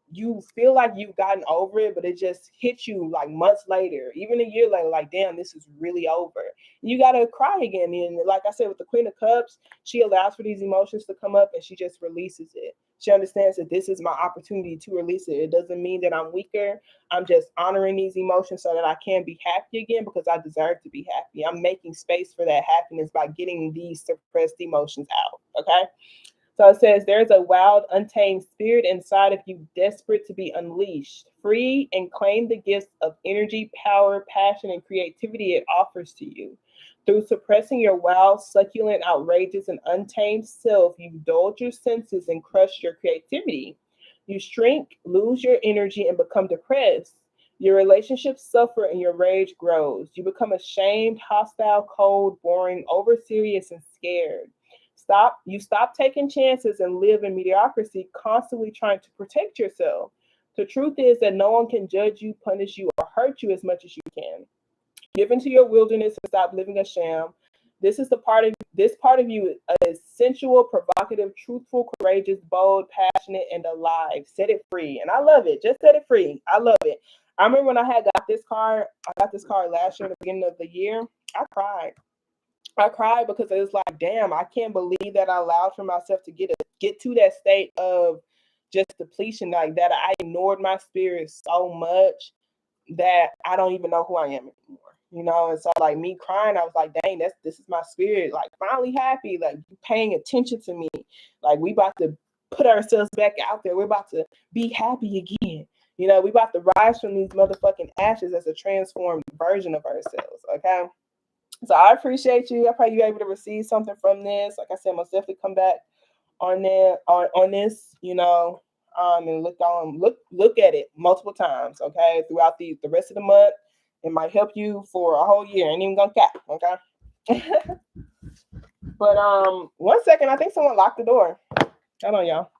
you feel like you've gotten over it, but it just hits you like months later, even a year later, like damn, this is really over. You gotta cry again. And like I said, with the Queen of Cups, she allows for these emotions to come up and she just releases it. She understands that this is my opportunity to release it. It doesn't mean that I'm weaker. I'm just honoring these emotions so that I can be happy again, because I deserve to be happy. I'm making space for that happiness by getting these suppressed emotions out. Okay. So it says there's a wild, untamed spirit inside of you, desperate to be unleashed. Free and claim the gifts of energy, power, passion, and creativity it offers to you. Through suppressing your wild, succulent, outrageous, and untamed self, you dull your senses and crush your creativity. You shrink, lose your energy, and become depressed. Your relationships suffer and your rage grows. You become ashamed, hostile, cold, boring, over serious, and scared. Stop taking chances and live in mediocrity, constantly trying to protect yourself. The truth is that no one can judge you, punish you, or hurt you as much as you can. Give into your wilderness and stop living a sham. This part of you is sensual, provocative, truthful, courageous, bold, passionate, and alive. Set it free. And I love it. Just set it free. I love it. I remember when I got this card. I got this card last year at the beginning of the year. I cried. I cried because it was like, damn, I can't believe that I allowed for myself to get to that state of just depletion, like that. I ignored my spirit so much that I don't even know who I am anymore. you know. And so like me crying, I was like, dang, this is my spirit, like finally happy, like paying attention to me. Like we about to put ourselves back out there. We're about to be happy again. You know, we about to rise from these motherfucking ashes as a transformed version of ourselves. Okay. So I appreciate you. I pray you're able to receive something from this. Like I said, most definitely come back on there on this, you know, and look at it multiple times, okay, throughout the rest of the month. It might help you for a whole year. Ain't even gonna cap, okay. But 1 second, I think someone locked the door. Hold on, y'all.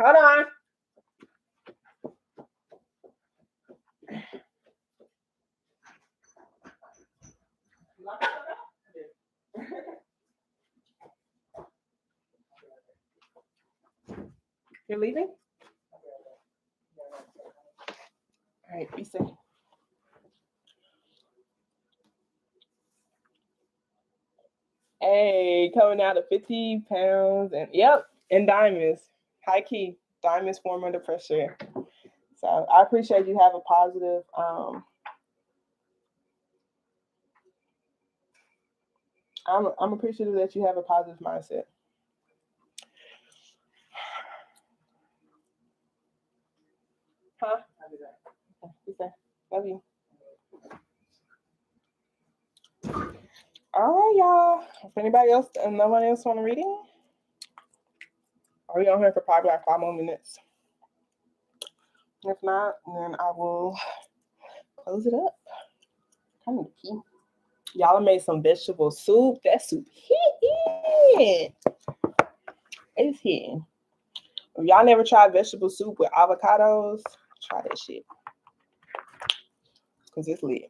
Hold on. You're leaving? All right, be safe. Hey, coming out of 50 pounds and yep, and diamonds. High key. Diamonds form under pressure. So I appreciate you have a positive I'm appreciative that you have a positive mindset. Huh? Okay. Love you. All right, y'all. If anybody else, no one else want a reading, are we on here for probably like 5 more minutes? If not, then I will close it up. I need to pee. Y'all made some vegetable soup. That soup hit. It's hitting. If y'all never tried vegetable soup with avocados, try that shit. Because it's lit.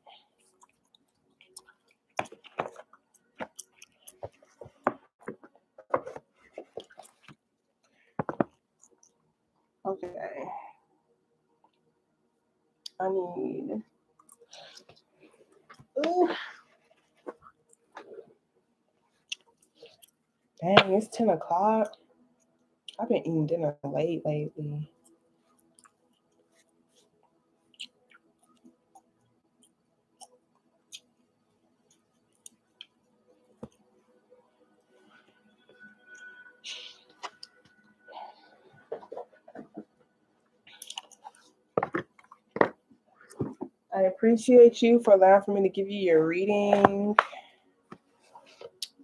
Okay. I need. Ooh. Dang, it's 10 o'clock. I've been eating dinner late lately. I appreciate you for allowing for me to give you your reading.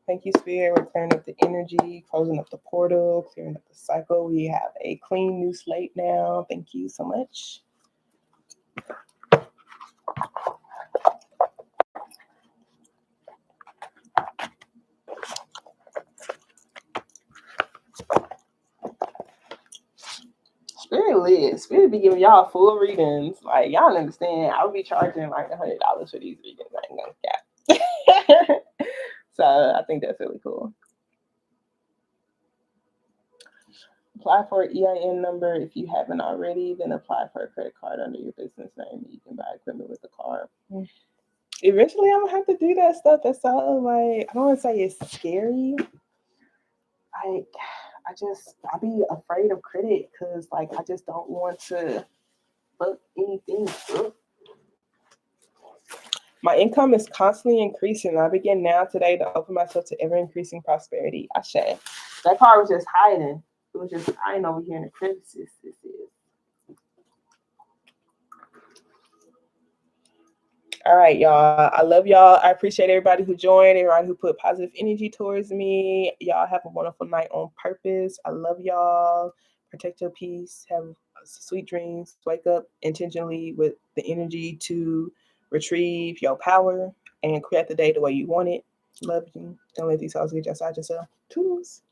Thank you, Spirit. We're clearing up the energy, closing up the portal, clearing up the cycle. We have a clean new slate now. Thank you so much. Spirit lit. Spirit be giving y'all full readings. Like, y'all don't understand. I would be charging like $100 for these readings. I ain't gonna cap. So I think that's really cool. Apply for an EIN number if you haven't already. Then apply for a credit card under your business name. You can buy equipment with the card. Eventually, I'm gonna have to do that stuff. That's all. Like, I don't want to say it's scary. Like, I be afraid of credit because, like, I just don't want to fuck anything up. My income is constantly increasing. I begin now today to open myself to ever increasing prosperity. I say that card was just hiding. It was just hiding over here in the crevices. This is. All right, y'all. I love y'all. I appreciate everybody who joined, everybody who put positive energy towards me. Y'all have a wonderful night on purpose. I love y'all. Protect your peace. Have sweet dreams. Wake up intentionally with the energy to retrieve your power and create the day the way you want it. Love you. Don't let these thoughts get you outside yourself. Toodles.